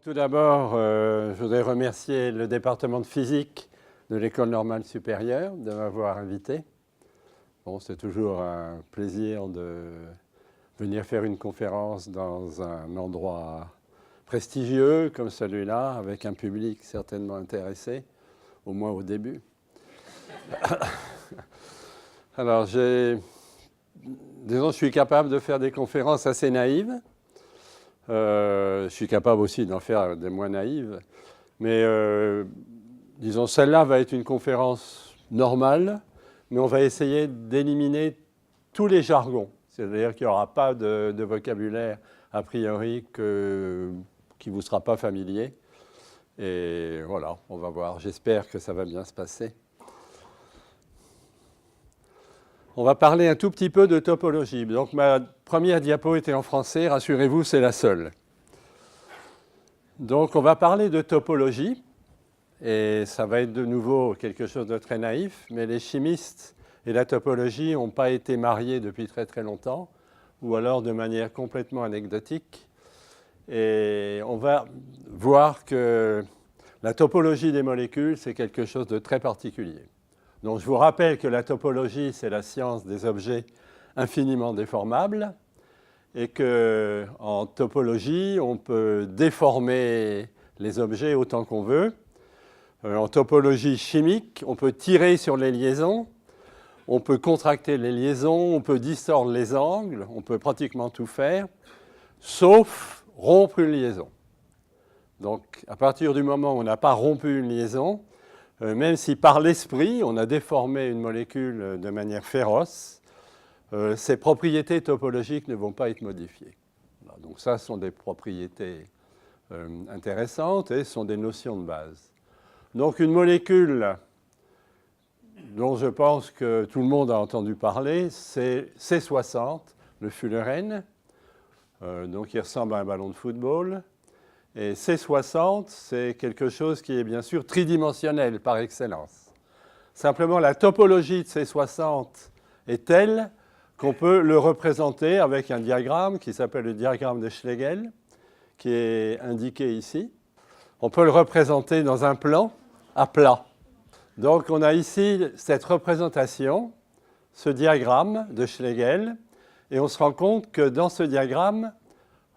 Tout d'abord, je voudrais remercier le département de physique de l'École normale supérieure de m'avoir invité. Bon, c'est toujours un plaisir de venir faire une conférence dans un endroit prestigieux comme celui-là, avec un public certainement intéressé, au moins au début. Alors, disons, je suis capable de faire des conférences assez naïves. Je suis capable aussi d'en faire des moins naïves. Mais disons, celle-là va être une conférence normale, mais on va essayer d'éliminer tous les jargons. C'est-à-dire qu'il n'y aura pas de vocabulaire a priori qui ne vous sera pas familier. Et voilà, on va voir. J'espère que ça va bien se passer. On va parler un tout petit peu de topologie. Donc ma première diapo était en français, rassurez-vous, c'est la seule. Donc on va parler de topologie, et ça va être de nouveau quelque chose de très naïf, mais les chimistes et la topologie n'ont pas été mariés depuis très très longtemps, ou alors de manière complètement anecdotique. Et on va voir que la topologie des molécules, c'est quelque chose de très particulier. Donc je vous rappelle que la topologie, c'est la science des objets infiniment déformables et qu'en topologie, on peut déformer les objets autant qu'on veut. En topologie chimique, on peut tirer sur les liaisons, on peut contracter les liaisons, on peut distordre les angles, on peut pratiquement tout faire, sauf rompre une liaison. Donc à partir du moment où on n'a pas rompu une liaison, même si par l'esprit, on a déformé une molécule de manière féroce, ses propriétés topologiques ne vont pas être modifiées. Donc ça, ce sont des propriétés intéressantes et ce sont des notions de base. Donc une molécule dont je pense que tout le monde a entendu parler, c'est C60, le fullerène, donc qui ressemble à un ballon de football. Et C60, c'est quelque chose qui est bien sûr tridimensionnel par excellence. Simplement, la topologie de C60 est telle qu'on peut le représenter avec un diagramme qui s'appelle le diagramme de Schlegel, qui est indiqué ici. On peut le représenter dans un plan à plat. Donc on a ici cette représentation, ce diagramme de Schlegel, et on se rend compte que dans ce diagramme,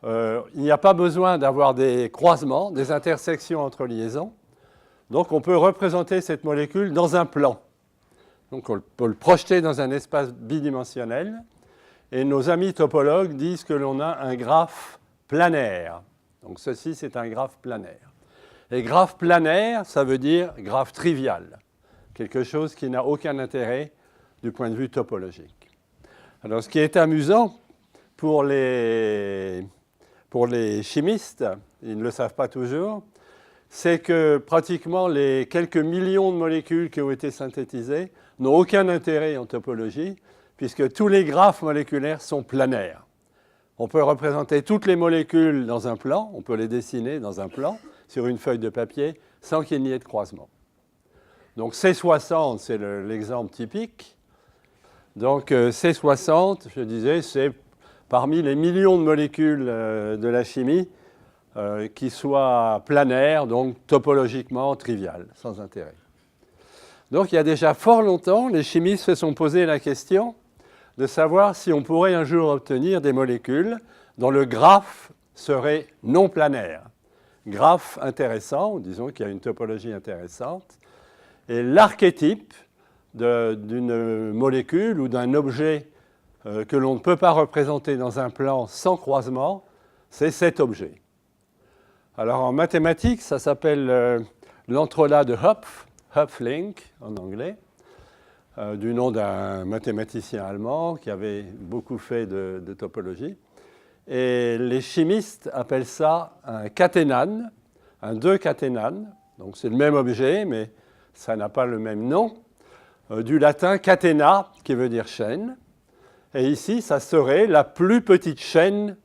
il n'y a pas besoin d'avoir des croisements, des intersections entre liaisons. Donc on peut représenter cette molécule dans un plan. Donc on peut le projeter dans un espace bidimensionnel. Et nos amis topologues disent que l'on a un graphe planaire. Donc ceci, c'est un graphe planaire. Et graphe planaire, ça veut dire graphe trivial. Quelque chose qui n'a aucun intérêt du point de vue topologique. Alors ce qui est amusant pour les chimistes, ils ne le savent pas toujours, c'est que pratiquement les quelques millions de molécules qui ont été synthétisées n'ont aucun intérêt en topologie, puisque tous les graphes moléculaires sont planaires. On peut représenter toutes les molécules dans un plan, on peut les dessiner dans un plan, sur une feuille de papier, sans qu'il n'y ait de croisement. Donc C60, c'est l'exemple typique. Donc C60, je disais, c'est parmi les millions de molécules de la chimie qui soient planaires, donc topologiquement triviales, sans intérêt. Donc il y a déjà fort longtemps, les chimistes se sont posé la question de savoir si on pourrait un jour obtenir des molécules dont le graphe serait non planaire. Graphe intéressant, disons qu'il y a une topologie intéressante, et l'archétype d'une molécule ou d'un objet que l'on ne peut pas représenter dans un plan sans croisement, c'est cet objet. Alors en mathématiques, ça s'appelle l'entrelac de Hopf, Hopf-Link en anglais, du nom d'un mathématicien allemand qui avait beaucoup fait de topologie. Et les chimistes appellent ça un caténane, un 2 caténane. Donc c'est le même objet, mais ça n'a pas le même nom. Du latin catena, qui veut dire chaîne. Et ici, ça serait la plus petite chaîne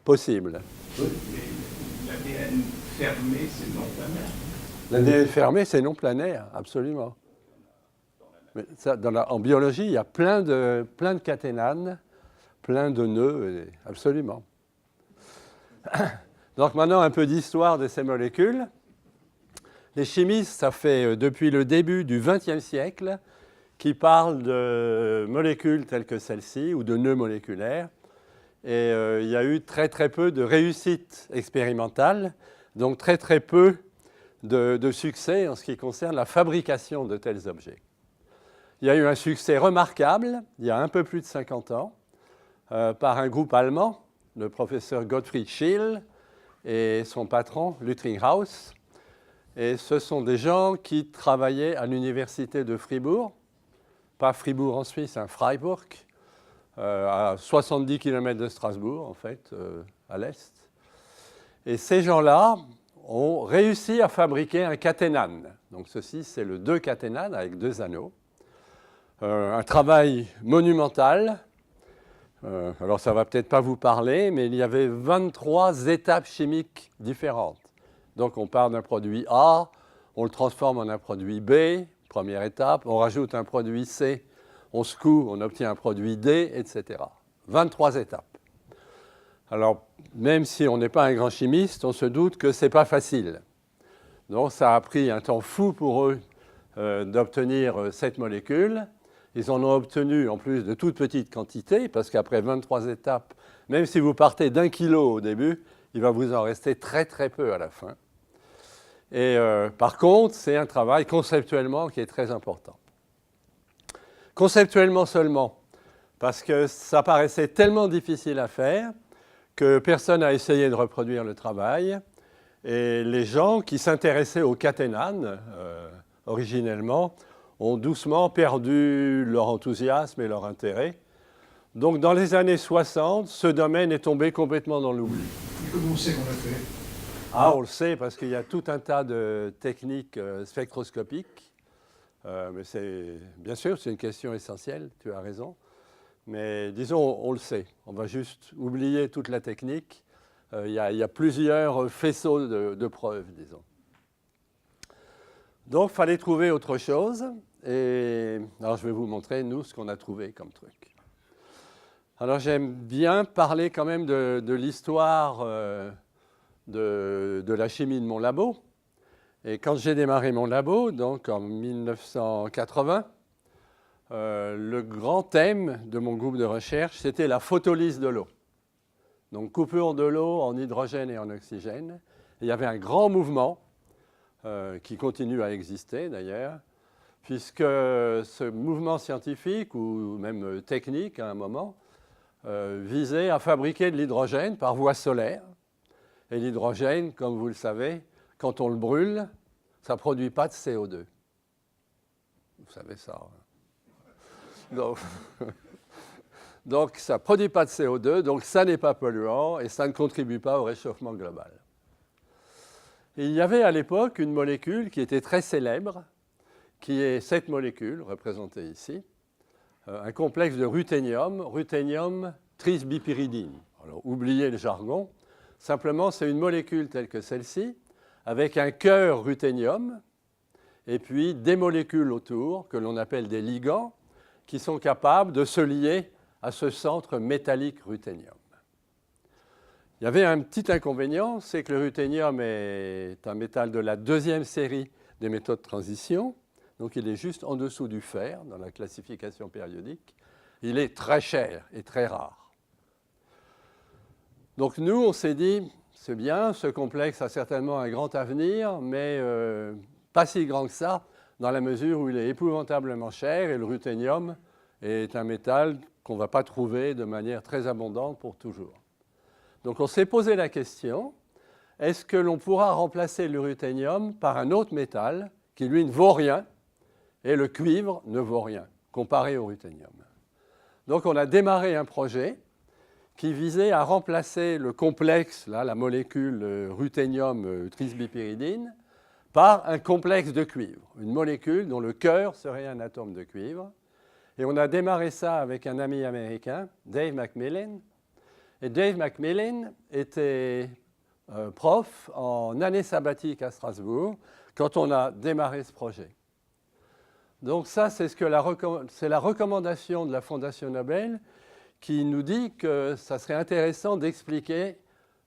possible. Oui, mais l'ADN fermé, c'est non planaire. L'ADN fermé, c'est non planaire, absolument. Mais ça, en biologie, il y a plein de caténanes, plein de nœuds, absolument. Donc maintenant, un peu d'histoire de ces molécules. Les chimistes, ça fait depuis le début du XXe siècle, qui parlent de molécules telles que celle-ci, ou de nœuds moléculaires. Et il y a eu très très peu de réussite expérimentale, donc très très peu de succès en ce qui concerne la fabrication de tels objets. Il y a eu un succès remarquable, il y a un peu plus de 50 ans, par un groupe allemand, le professeur Gottfried Schill et son patron, Lüttinghaus. Et ce sont des gens qui travaillaient à l'université de Fribourg, pas Fribourg en Suisse, hein, Freiburg, à 70 km de Strasbourg, en fait, à l'est. Et ces gens-là ont réussi à fabriquer un caténane. Donc ceci, c'est le 2-caténane avec 2 anneaux. Un travail monumental. Alors ça ne va peut-être pas vous parler, mais il y avait 23 étapes chimiques différentes. Donc on part d'un produit A, on le transforme en un produit B, première étape, on rajoute un produit C, on secoue, on obtient un produit D, etc. 23 étapes. Alors, même si on n'est pas un grand chimiste, on se doute que ce n'est pas facile. Donc ça a pris un temps fou pour eux d'obtenir cette molécule. Ils en ont obtenu en plus de toutes petites quantités, parce qu'après 23 étapes, même si vous partez d'1 kilo au début, il va vous en rester très très peu à la fin. Et par contre, c'est un travail conceptuellement qui est très important. Conceptuellement seulement, parce que ça paraissait tellement difficile à faire que personne n'a essayé de reproduire le travail. Et les gens qui s'intéressaient au caténane, originellement, ont doucement perdu leur enthousiasme et leur intérêt. Donc dans les années 60, ce domaine est tombé complètement dans l'oubli. Comment on sait qu'on l'a fait? Ah, on le sait parce qu'il y a tout un tas de techniques spectroscopiques. Mais bien sûr, c'est une question essentielle, tu as raison. Mais disons, on le sait. On va juste oublier toute la technique. Il y a plusieurs faisceaux de preuves, disons. Donc, il fallait trouver autre chose. Et alors, je vais vous montrer, nous, ce qu'on a trouvé comme truc. Alors, j'aime bien parler quand même de l'histoire de la chimie de mon labo. Et quand j'ai démarré mon labo, donc en 1980, le grand thème de mon groupe de recherche, c'était la photolyse de l'eau. Donc, coupure de l'eau en hydrogène et en oxygène. Et il y avait un grand mouvement qui continue à exister d'ailleurs, puisque ce mouvement scientifique ou même technique à un moment visait à fabriquer de l'hydrogène par voie solaire. Et l'hydrogène, comme vous le savez, quand on le brûle, ça ne produit pas de CO2. Vous savez ça. Donc ça ne produit pas de CO2, donc ça n'est pas polluant et ça ne contribue pas au réchauffement global. Et il y avait à l'époque une molécule qui était très célèbre, qui est cette molécule, représentée ici, un complexe de ruthénium trisbipyridine. Alors, oubliez le jargon, simplement c'est une molécule telle que celle-ci, avec un cœur ruthénium, et puis des molécules autour, que l'on appelle des ligands, qui sont capables de se lier à ce centre métallique ruthénium. Il y avait un petit inconvénient, c'est que le ruthénium est un métal de la 2e série des métaux de transition, donc il est juste en dessous du fer dans la classification périodique. Il est très cher et très rare. Donc nous, on s'est dit, c'est bien, ce complexe a certainement un grand avenir, mais pas si grand que ça, dans la mesure où il est épouvantablement cher et le ruthénium est un métal qu'on ne va pas trouver de manière très abondante pour toujours. Donc on s'est posé la question, est-ce que l'on pourra remplacer le ruthénium par un autre métal qui, lui, ne vaut rien, et le cuivre ne vaut rien, comparé au ruthénium. Donc on a démarré un projet qui visait à remplacer le complexe, là, la molécule ruthénium trisbipyridine, par un complexe de cuivre, une molécule dont le cœur serait un atome de cuivre. Et on a démarré ça avec un ami américain, Dave McMillan. Et Dave McMillan était prof en année sabbatique à Strasbourg quand on a démarré ce projet. Donc ça, c'est la recommandation de la Fondation Nobel qui nous dit que ça serait intéressant d'expliquer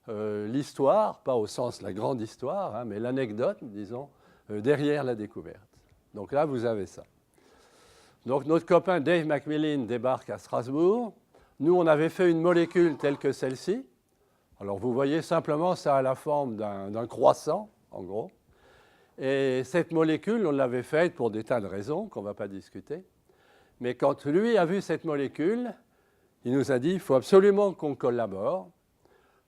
l'histoire, pas au sens la grande histoire, hein, mais l'anecdote, disons, derrière la découverte. Donc là, vous avez ça. Donc notre copain Dave McMillan débarque à Strasbourg. Nous, on avait fait une molécule telle que celle-ci. Alors vous voyez simplement, ça a la forme d'un croissant, en gros. Et cette molécule, on l'avait faite pour des tas de raisons qu'on ne va pas discuter. Mais quand lui a vu cette molécule, il nous a dit, il faut absolument qu'on collabore.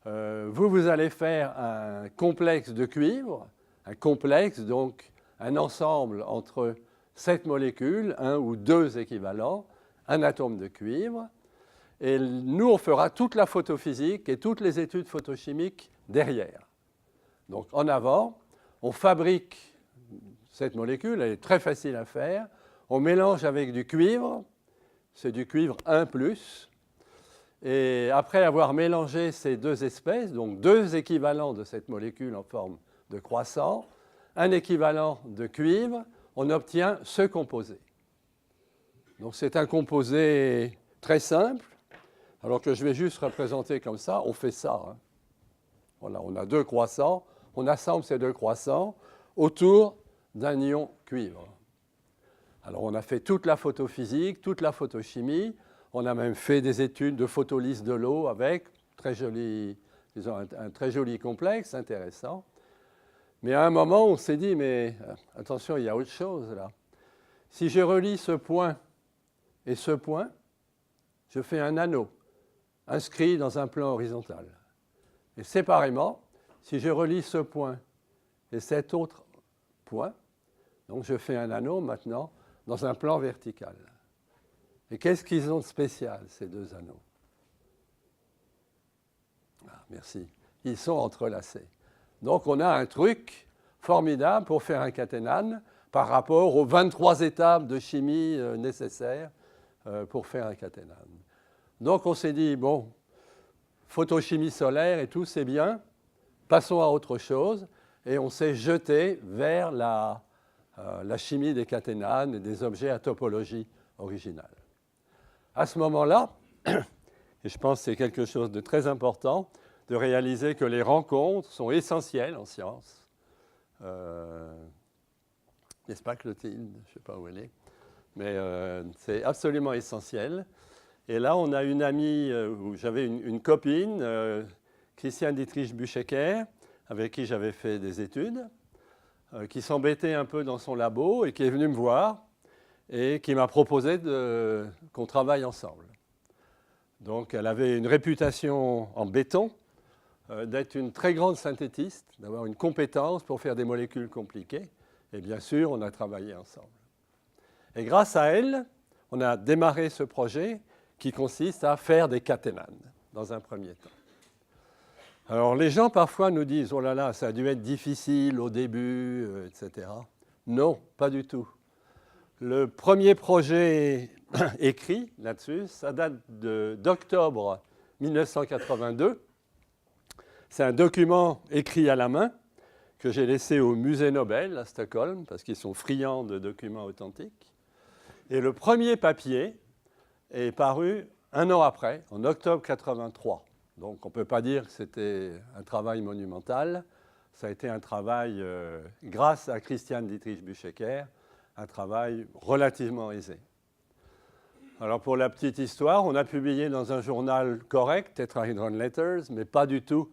Vous allez faire un complexe de cuivre, un complexe, donc un ensemble entre cette molécule, un ou deux équivalents, un atome de cuivre. Et nous, on fera toute la photophysique et toutes les études photochimiques derrière. Donc en avant, on fabrique cette molécule, elle est très facile à faire. On mélange avec du cuivre, c'est du cuivre 1+. Et après avoir mélangé ces deux espèces, donc deux équivalents de cette molécule en forme de croissant, un équivalent de cuivre, on obtient ce composé. Donc c'est un composé très simple, alors que je vais juste représenter comme ça, on fait ça. Hein. Voilà, on a deux croissants, on assemble ces deux croissants autour d'un ion cuivre. Alors on a fait toute la photophysique, toute la photochimie, on a même fait des études de photolyse de l'eau avec très joli, disons, un très joli complexe, intéressant. Mais à un moment, on s'est dit, mais attention, il y a autre chose là. Si je relie ce point et ce point, je fais un anneau inscrit dans un plan horizontal. Et séparément, si je relie ce point et cet autre point, donc je fais un anneau maintenant dans un plan vertical. Et qu'est-ce qu'ils ont de spécial, ces deux anneaux? Ah, merci. Ils sont entrelacés. Donc on a un truc formidable pour faire un caténane par rapport aux 23 étapes de chimie nécessaires pour faire un caténane. Donc on s'est dit, bon, photochimie solaire et tout, c'est bien, passons à autre chose, et on s'est jeté vers la chimie des caténanes et des objets à topologie originale. À ce moment-là, et je pense que c'est quelque chose de très important, de réaliser que les rencontres sont essentielles en sciences. N'est-ce pas, Clotilde? Je ne sais pas où elle est. Mais c'est absolument essentiel. Et là, on a une amie, j'avais une copine, Christiane Dietrich Buchecker, avec qui j'avais fait des études, qui s'embêtait un peu dans son labo et qui est venue me voir et qui m'a proposé qu'on travaille ensemble. Donc, elle avait une réputation en béton, d'être une très grande synthétiste, d'avoir une compétence pour faire des molécules compliquées. Et bien sûr, on a travaillé ensemble. Et grâce à elle, on a démarré ce projet qui consiste à faire des caténanes, dans un premier temps. Alors, les gens parfois nous disent « Oh là là, ça a dû être difficile au début, etc. » Non, pas du tout. Le premier projet écrit là-dessus, ça date d'octobre 1982. C'est un document écrit à la main que j'ai laissé au musée Nobel à Stockholm, parce qu'ils sont friands de documents authentiques. Et le premier papier est paru un an après, en octobre 1983. Donc on ne peut pas dire que c'était un travail monumental. Ça a été un travail, grâce à Christiane Dietrich Buchecker, un travail relativement aisé. Alors pour la petite histoire, on a publié dans un journal correct, Tetrahedron Letters, mais pas du tout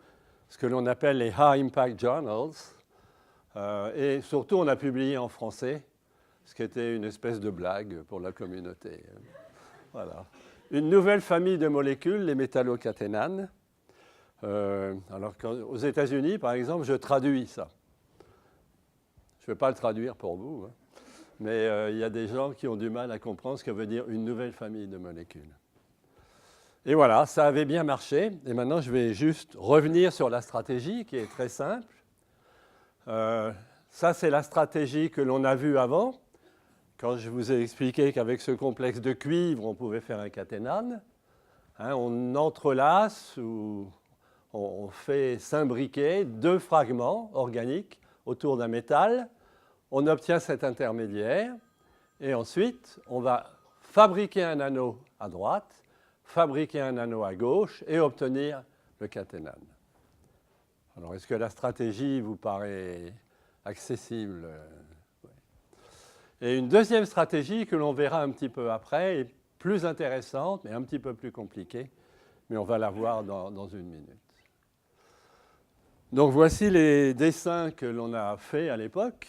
ce que l'on appelle les High Impact Journals. Et surtout, on a publié en français, ce qui était une espèce de blague pour la communauté. Voilà. Une nouvelle famille de molécules, les métallocaténanes. Alors aux États-Unis, par exemple, je traduis ça. Je ne vais pas le traduire pour vous, hein. Mais il y a des gens qui ont du mal à comprendre ce que veut dire une nouvelle famille de molécules. Et voilà, ça avait bien marché. Et maintenant, je vais juste revenir sur la stratégie qui est très simple. Ça, c'est la stratégie que l'on a vue avant, quand je vous ai expliqué qu'avec ce complexe de cuivre, on pouvait faire un caténane. Hein, on entrelace ou on fait s'imbriquer deux fragments organiques autour d'un métal. On obtient cet intermédiaire et ensuite, on va fabriquer un anneau à droite, fabriquer un anneau à gauche et obtenir le caténane. Alors, est-ce que la stratégie vous paraît accessible? Ouais. Et une deuxième stratégie que l'on verra un petit peu après est plus intéressante, mais un petit peu plus compliquée, mais on va la voir dans une minute. Donc, voici les dessins que l'on a faits à l'époque.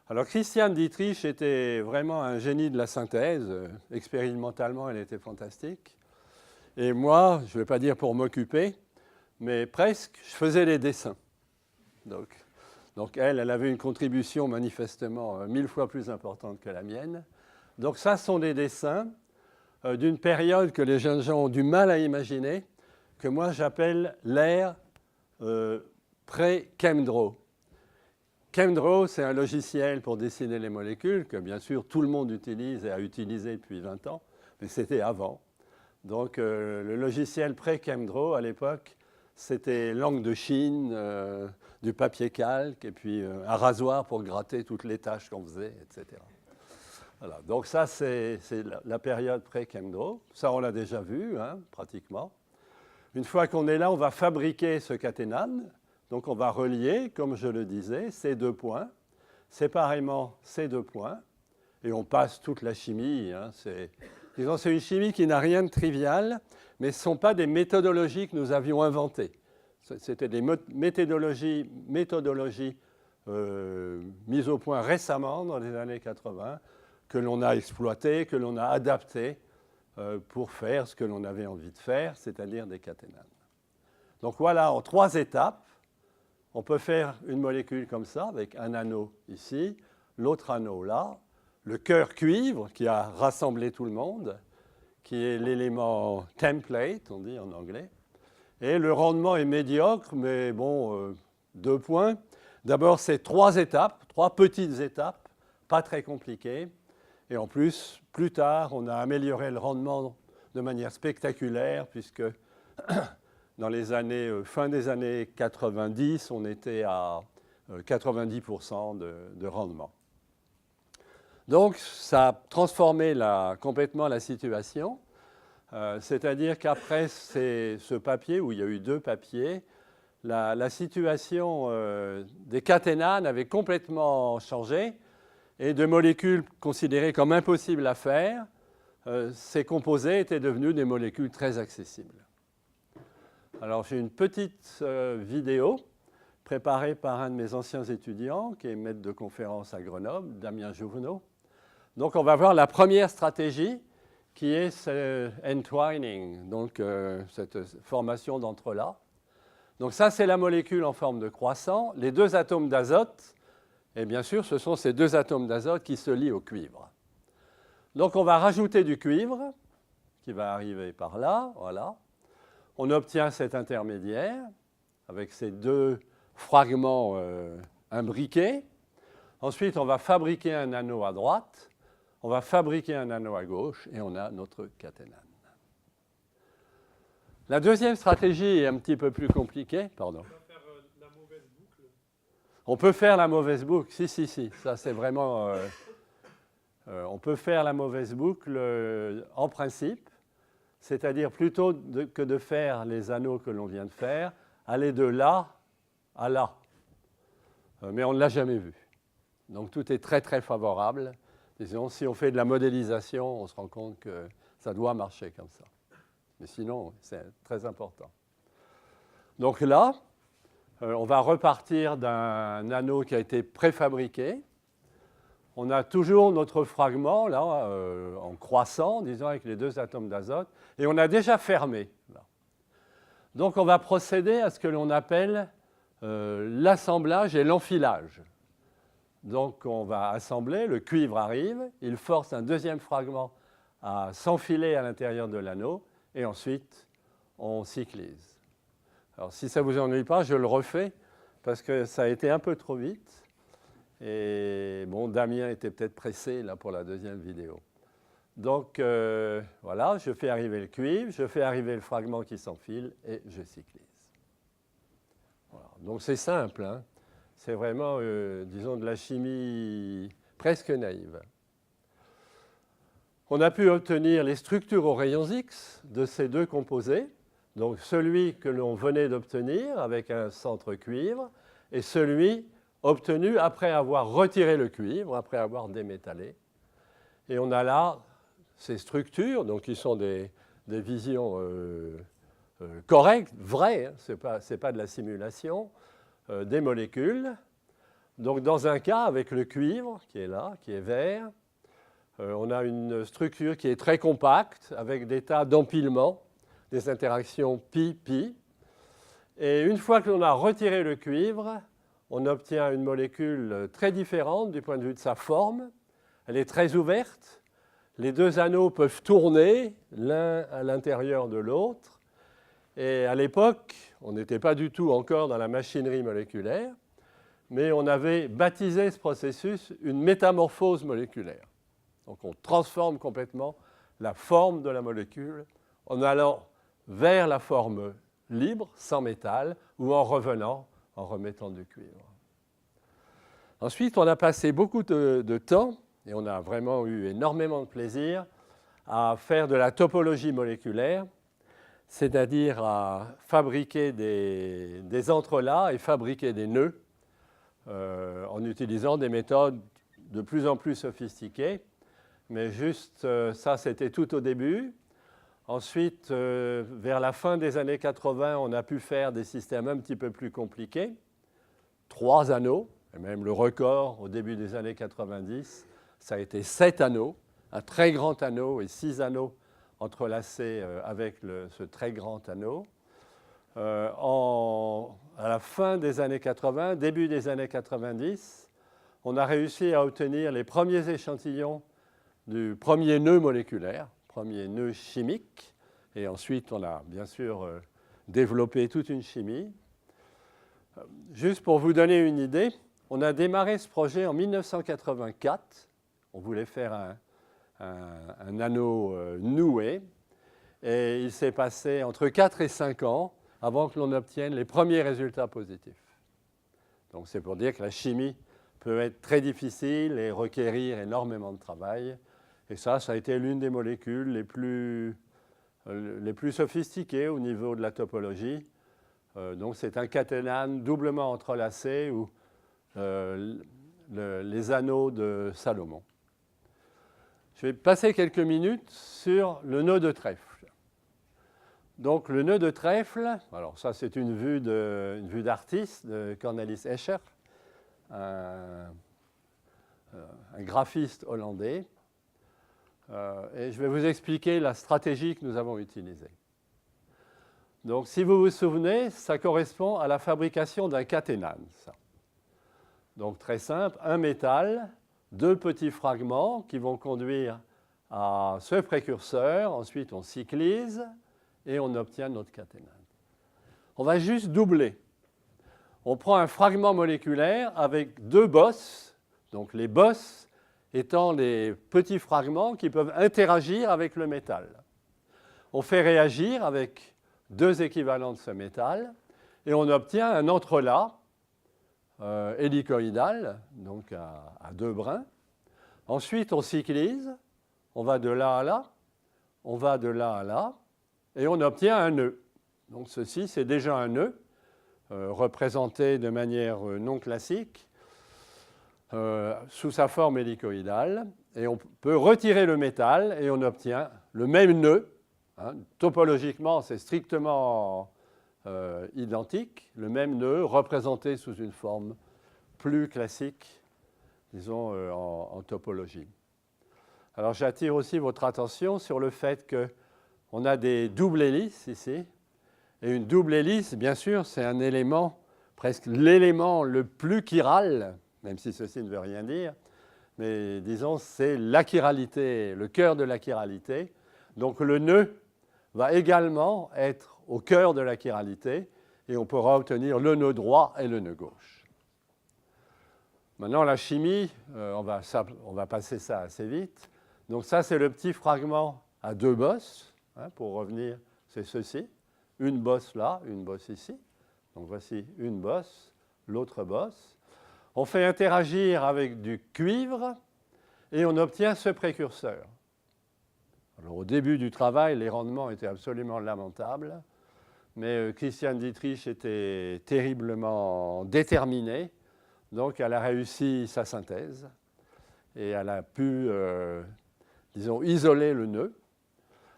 Alors, Christiane Dietrich était vraiment un génie de la synthèse. Expérimentalement, elle était fantastique. Et moi, je ne vais pas dire pour m'occuper, mais presque, je faisais les dessins. Donc elle avait une contribution manifestement 1000 fois plus importante que la mienne. Donc ça sont des dessins d'une période que les jeunes gens ont du mal à imaginer, que moi j'appelle l'ère pré-Chemdraw. Chemdraw, c'est un logiciel pour dessiner les molécules que bien sûr tout le monde utilise et a utilisé depuis 20 ans, mais c'était avant. Donc le logiciel pré-Chemdraw à l'époque, c'était l'encre de Chine, du papier calque et puis un rasoir pour gratter toutes les tâches qu'on faisait, etc. Voilà. Donc ça, c'est la période pré-Chemdraw. Ça, on l'a déjà vu, hein, pratiquement. Une fois qu'on est là, on va fabriquer ce caténane. Donc on va relier, comme je le disais, ces deux points, séparément ces deux points, et on passe toute la chimie. Hein, c'est une chimie qui n'a rien de trivial, mais ce ne sont pas des méthodologies que nous avions inventées. C'était des méthodologies mises au point récemment, dans les années 80, que l'on a exploitées, que l'on a adaptées pour faire ce que l'on avait envie de faire, c'est-à-dire des caténanes. Donc voilà, en 3 étapes, on peut faire une molécule comme ça, avec un anneau ici, l'autre anneau là, le cœur cuivre qui a rassemblé tout le monde, qui est l'élément template, on dit en anglais. Et le rendement est médiocre, mais bon, 2 points. D'abord, c'est 3 étapes, 3 petites étapes, pas très compliquées. Et en plus, plus tard, on a amélioré le rendement de manière spectaculaire, puisque dans les années, fin des années 90, on était à 90% de rendement. Donc, ça a transformé complètement la situation. C'est-à-dire qu'après ce papier, où il y a eu 2 papiers, la situation des caténanes avait complètement changé et de molécules considérées comme impossibles à faire, ces composés étaient devenus des molécules très accessibles. Alors j'ai une petite vidéo préparée par un de mes anciens étudiants, qui est maître de conférence à Grenoble, Damien Jouvenot. Donc on va voir la première stratégie, qui est ce entwining, donc cette formation d'entrelacs. Donc ça, c'est la molécule en forme de croissant. Les 2 atomes d'azote, et bien sûr, ce sont ces 2 atomes d'azote qui se lient au cuivre. Donc on va rajouter du cuivre, qui va arriver par là, voilà. On obtient cet intermédiaire, avec ces 2 fragments imbriqués. Ensuite, on va fabriquer un anneau à droite. On va fabriquer un anneau à gauche et on a notre caténane. La deuxième stratégie est un petit peu plus compliquée. Pardon. On va faire la mauvaise boucle. On peut faire la mauvaise boucle. Si. Ça, c'est vraiment... on peut faire la mauvaise boucle en principe. C'est-à-dire plutôt que de faire les anneaux que l'on vient de faire, aller de là à là. Mais on ne l'a jamais vu. Donc tout est très, très favorable. Disons, si on fait de la modélisation, on se rend compte que ça doit marcher comme ça. Mais sinon, c'est très important. Donc là, on va repartir d'un anneau qui a été préfabriqué. On a toujours notre fragment, là, en croissant, disons, avec les 2 atomes d'azote, et on a déjà fermé. Là. Donc on va procéder à ce que l'on appelle l'assemblage et l'enfilage. Donc on va assembler, le cuivre arrive, il force un 2e fragment à s'enfiler à l'intérieur de l'anneau, et ensuite on cyclise. Alors si ça ne vous ennuie pas, je le refais, parce que ça a été un peu trop vite, et bon, Damien était peut-être pressé là, pour la 2e vidéo. Donc voilà, je fais arriver le cuivre, je fais arriver le fragment qui s'enfile, et je cyclise. Voilà. Donc c'est simple, hein. C'est vraiment, disons, de la chimie presque naïve. On a pu obtenir les structures aux rayons X de ces 2 composés. Donc celui que l'on venait d'obtenir avec un centre cuivre et celui obtenu après avoir retiré le cuivre, après avoir démétallé. Et on a là ces structures, donc qui sont des visions correctes, vraies, hein, ce n'est pas de la simulation, des molécules. Donc dans un cas, avec le cuivre qui est là, qui est vert, on a une structure qui est très compacte, avec des tas d'empilements, des interactions pi-pi. Et une fois que l'on a retiré le cuivre, on obtient une molécule très différente du point de vue de sa forme. Elle est très ouverte. Les deux anneaux peuvent tourner l'un à l'intérieur de l'autre. Et à l'époque, on n'était pas du tout encore dans la machinerie moléculaire, mais on avait baptisé ce processus une métamorphose moléculaire. Donc on transforme complètement la forme de la molécule en allant vers la forme libre, sans métal, ou en revenant, en remettant du cuivre. Ensuite, on a passé beaucoup de temps, et on a vraiment eu énormément de plaisir, à faire de la topologie moléculaire, c'est-à-dire à fabriquer des entrelacs et fabriquer des nœuds en utilisant des méthodes de plus en plus sophistiquées. Mais juste ça, c'était tout au début. Ensuite, vers la fin des années 80, on a pu faire des systèmes un petit peu plus compliqués. 3 anneaux, et même le record au début des années 90, ça a été 7 anneaux, un très grand anneau et 6 anneaux entrelacés avec ce très grand anneau. À la fin des années 80, début des années 90, on a réussi à obtenir les premiers échantillons du premier nœud moléculaire, premier nœud chimique, et ensuite on a bien sûr développé toute une chimie. Juste pour vous donner une idée, on a démarré ce projet en 1984. On voulait faire un anneau noué, et il s'est passé entre 4 et 5 ans avant que l'on obtienne les premiers résultats positifs. Donc c'est pour dire que la chimie peut être très difficile et requérir énormément de travail. Et ça a été l'une des molécules les plus sophistiquées au niveau de la topologie. Donc c'est un caténane doublement entrelacé où les anneaux de Salomon. Je vais passer quelques minutes sur le nœud de trèfle. Donc le nœud de trèfle, alors ça c'est une vue d'artiste de Cornelis Escher, un graphiste hollandais. Et je vais vous expliquer la stratégie que nous avons utilisée. Donc, si vous vous souvenez, ça correspond à la fabrication d'un caténane. Ça. Donc, très simple, un métal, 2 petits fragments qui vont conduire à ce précurseur. Ensuite, on cyclise et on obtient notre caténane. On va juste doubler. On prend un fragment moléculaire avec 2 bosses. Donc, les bosses étant les petits fragments qui peuvent interagir avec le métal. On fait réagir avec 2 équivalents de ce métal et on obtient un entrelac hélicoïdal, donc à 2 brins. Ensuite, on cyclise, on va de là à là, on va de là à là, et on obtient un nœud. Donc ceci, c'est déjà un nœud, représenté de manière non classique, sous sa forme hélicoïdale, et on peut retirer le métal et on obtient le même nœud. Hein, topologiquement, c'est strictement identique, le même nœud représenté sous une forme plus classique, disons, en topologie. Alors j'attire aussi votre attention sur le fait qu'on a des doubles hélices ici, et une double hélice, bien sûr, c'est un élément, presque l'élément le plus chiral, même si ceci ne veut rien dire, mais disons, c'est la chiralité, le cœur de la chiralité. Donc le nœud va également être au cœur de la chiralité, et on pourra obtenir le nœud droit et le nœud gauche. Maintenant, la chimie, on va passer ça assez vite. Donc ça, c'est le petit fragment à 2 bosses. Hein, pour revenir, c'est ceci. Une bosse là, une bosse ici. Donc voici une bosse, l'autre bosse. On fait interagir avec du cuivre et on obtient ce précurseur. Alors, au début du travail, les rendements étaient absolument lamentables. mais Christiane Dietrich était terriblement déterminée, donc elle a réussi sa synthèse et elle a pu, disons, isoler le nœud.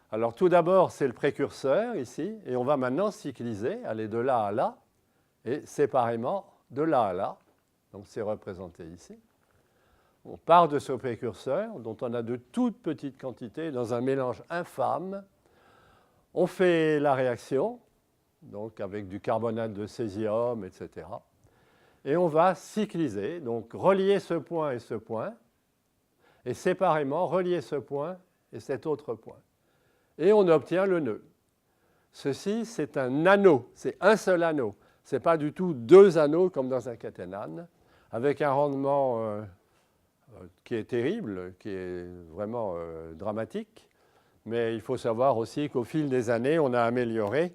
Alors tout d'abord, c'est le précurseur ici, et on va maintenant cycliser, aller de là à là, et séparément de là à là. Donc c'est représenté ici. On part de ce précurseur, dont on a de toutes petites quantités, dans un mélange infâme. On fait la réaction, donc avec du carbonate de césium, etc. Et on va cycliser, donc relier ce point, et séparément relier ce point et cet autre point. Et on obtient le nœud. Ceci, c'est un anneau, c'est un seul anneau. Ce n'est pas du tout deux anneaux comme dans un caténane, avec un rendement qui est terrible, qui est vraiment dramatique. Mais il faut savoir aussi qu'au fil des années, on a amélioré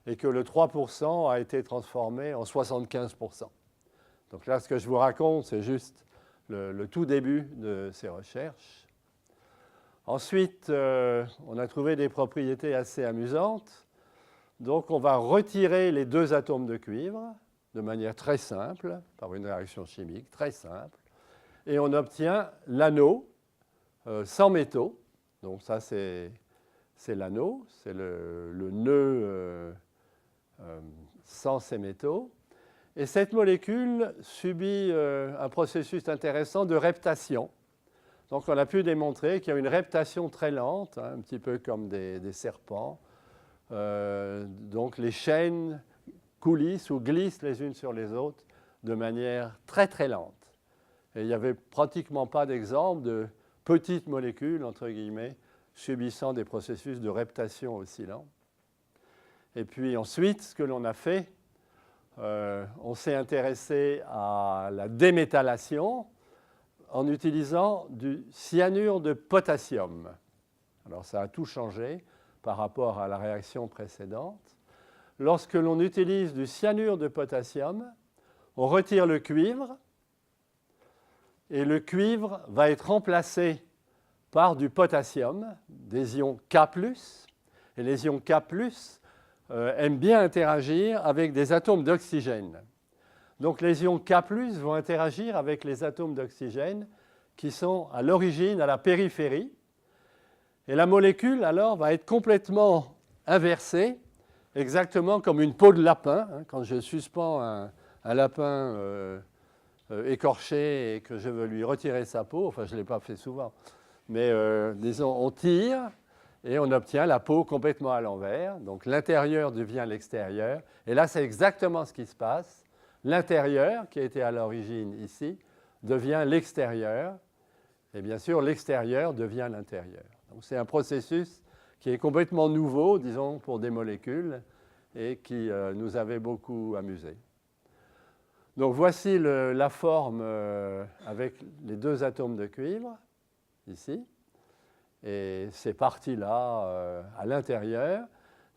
et que le 3% a été transformé en 75%. Donc là, ce que je vous raconte, c'est juste le tout début de ces recherches. Ensuite, on a trouvé des propriétés assez amusantes. Donc on va retirer les deux atomes de cuivre de manière très simple, par une réaction chimique très simple, et on obtient l'anneau sans métaux. Donc ça, c'est l'anneau, c'est le nœud sans ces métaux. Et cette molécule subit un processus intéressant de reptation. Donc on a pu démontrer qu'il y a une reptation très lente, hein, un petit peu comme des serpents. Donc les chaînes coulissent ou glissent les unes sur les autres de manière très très lente. Et il n'y avait pratiquement pas d'exemple de petites molécules, entre guillemets, subissant des processus de reptation aussi lents. Et puis ensuite, ce que l'on a fait, on s'est intéressé à la déméthallation en utilisant du cyanure de potassium. Alors ça a tout changé par rapport à la réaction précédente. Lorsque l'on utilise du cyanure de potassium, on retire le cuivre, et le cuivre va être remplacé par du potassium, des ions K+, et les ions K+, aiment bien interagir avec des atomes d'oxygène. Donc les ions K+, vont interagir avec les atomes d'oxygène qui sont à l'origine, à la périphérie, et la molécule, alors, va être complètement inversée, exactement comme une peau de lapin. Hein, quand je suspends un lapin écorché et que je veux lui retirer sa peau, enfin, je ne l'ai pas fait souvent, mais disons, on tire et on obtient la peau complètement à l'envers. Donc, l'intérieur devient l'extérieur. Et là, c'est exactement ce qui se passe. L'intérieur, qui était à l'origine ici, devient l'extérieur. Et bien sûr, l'extérieur devient l'intérieur. Donc, c'est un processus qui est complètement nouveau, disons, pour des molécules et qui nous avait beaucoup amusés. Donc, voici la forme avec les deux atomes de cuivre, ici. Et ces parties-là à l'intérieur.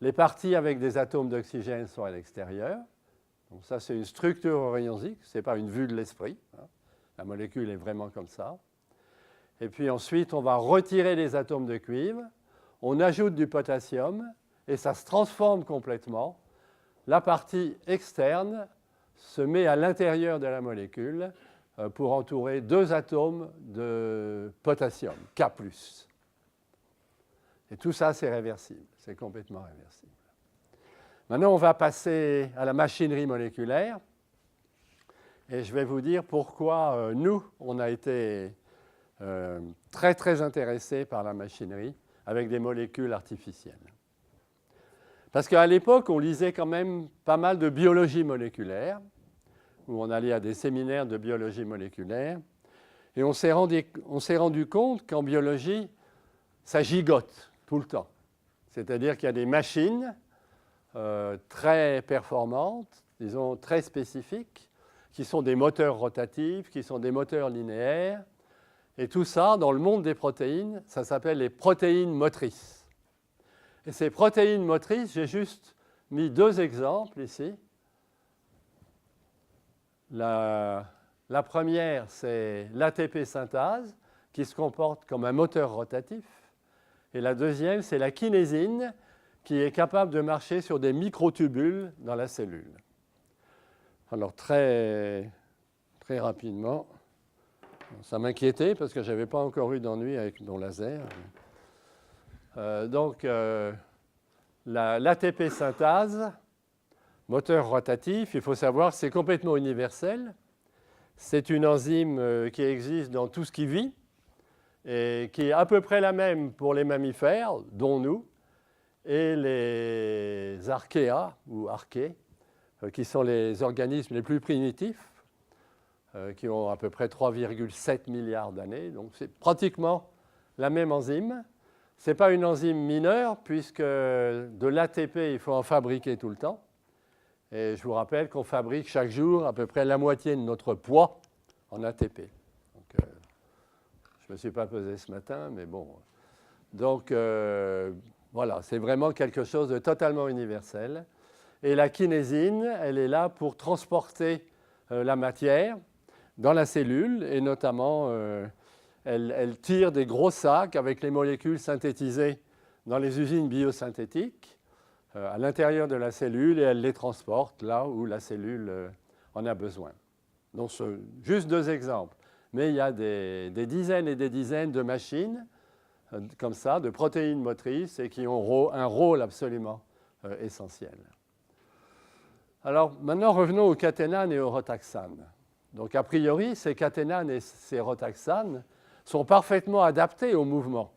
Les parties avec des atomes d'oxygène sont à l'extérieur. Donc, ça, c'est une structure orionzique, ce n'est pas une vue de l'esprit. Hein. La molécule est vraiment comme ça. Et puis ensuite, on va retirer les atomes de cuivre, on ajoute du potassium et ça se transforme complètement. La partie externe se met à l'intérieur de la molécule pour entourer deux atomes de potassium, K+. Et tout ça, c'est réversible, c'est complètement réversible. Maintenant, on va passer à la machinerie moléculaire et je vais vous dire pourquoi nous, on a été très très intéressés par la machinerie avec des molécules artificielles. Parce qu'à l'époque, on lisait quand même pas mal de biologie moléculaire, où on allait à des séminaires de biologie moléculaire, et on s'est rendu compte qu'en biologie, ça gigote tout le temps. C'est-à-dire qu'il y a des machines très performantes, disons très spécifiques, qui sont des moteurs rotatifs, qui sont des moteurs linéaires, et tout ça, dans le monde des protéines, ça s'appelle les protéines motrices. Et ces protéines motrices, j'ai juste mis deux exemples ici. La première, c'est l'ATP synthase, qui se comporte comme un moteur rotatif. Et la deuxième, c'est la kinésine, qui est capable de marcher sur des microtubules dans la cellule. Alors très rapidement, ça m'inquiétait parce que je n'avais pas encore eu d'ennui avec mon laser. L'ATP synthase, moteur rotatif, il faut savoir que c'est complètement universel. C'est une enzyme qui existe dans tout ce qui vit et qui est à peu près la même pour les mammifères, dont nous, et les archéas ou archées, qui sont les organismes les plus primitifs, qui ont à peu près 3,7 milliards d'années. Donc c'est pratiquement la même enzyme. Ce n'est pas une enzyme mineure, puisque de l'ATP, il faut en fabriquer tout le temps. Et je vous rappelle qu'on fabrique chaque jour à peu près la moitié de notre poids en ATP. Donc, je ne me suis pas pesé ce matin, mais bon. Donc, voilà, c'est vraiment quelque chose de totalement universel. Et la kinésine, elle est là pour transporter la matière dans la cellule, et notamment, elle tire des gros sacs avec les molécules synthétisées dans les usines biosynthétiques à l'intérieur de la cellule, et elle les transporte là où la cellule en a besoin. Donc, juste 2 exemples. Mais il y a des dizaines et des dizaines de machines comme ça, de protéines motrices, et qui ont un rôle absolument essentiel. Alors, maintenant, revenons aux caténanes et aux rotaxanes. Donc, a priori, ces caténanes et ces rotaxanes sont parfaitement adaptés au mouvement.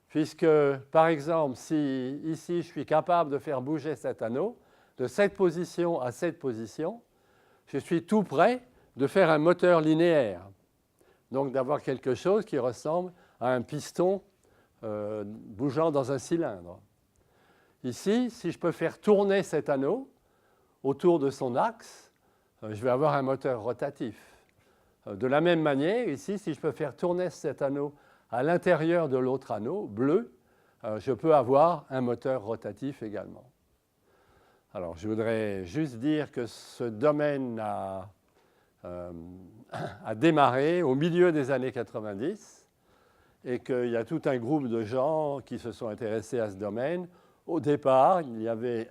Puisque, par exemple, si ici, je suis capable de faire bouger cet anneau de cette position à cette position, je suis tout près de faire un moteur linéaire. Donc, d'avoir quelque chose qui ressemble à un piston bougeant dans un cylindre. Ici, si je peux faire tourner cet anneau autour de son axe, je vais avoir un moteur rotatif. De la même manière, ici, si je peux faire tourner cet anneau à l'intérieur de l'autre anneau, bleu, je peux avoir un moteur rotatif également. Alors, je voudrais juste dire que ce domaine a démarré au milieu des années 90 et qu'il y a tout un groupe de gens qui se sont intéressés à ce domaine. Au départ, il y avait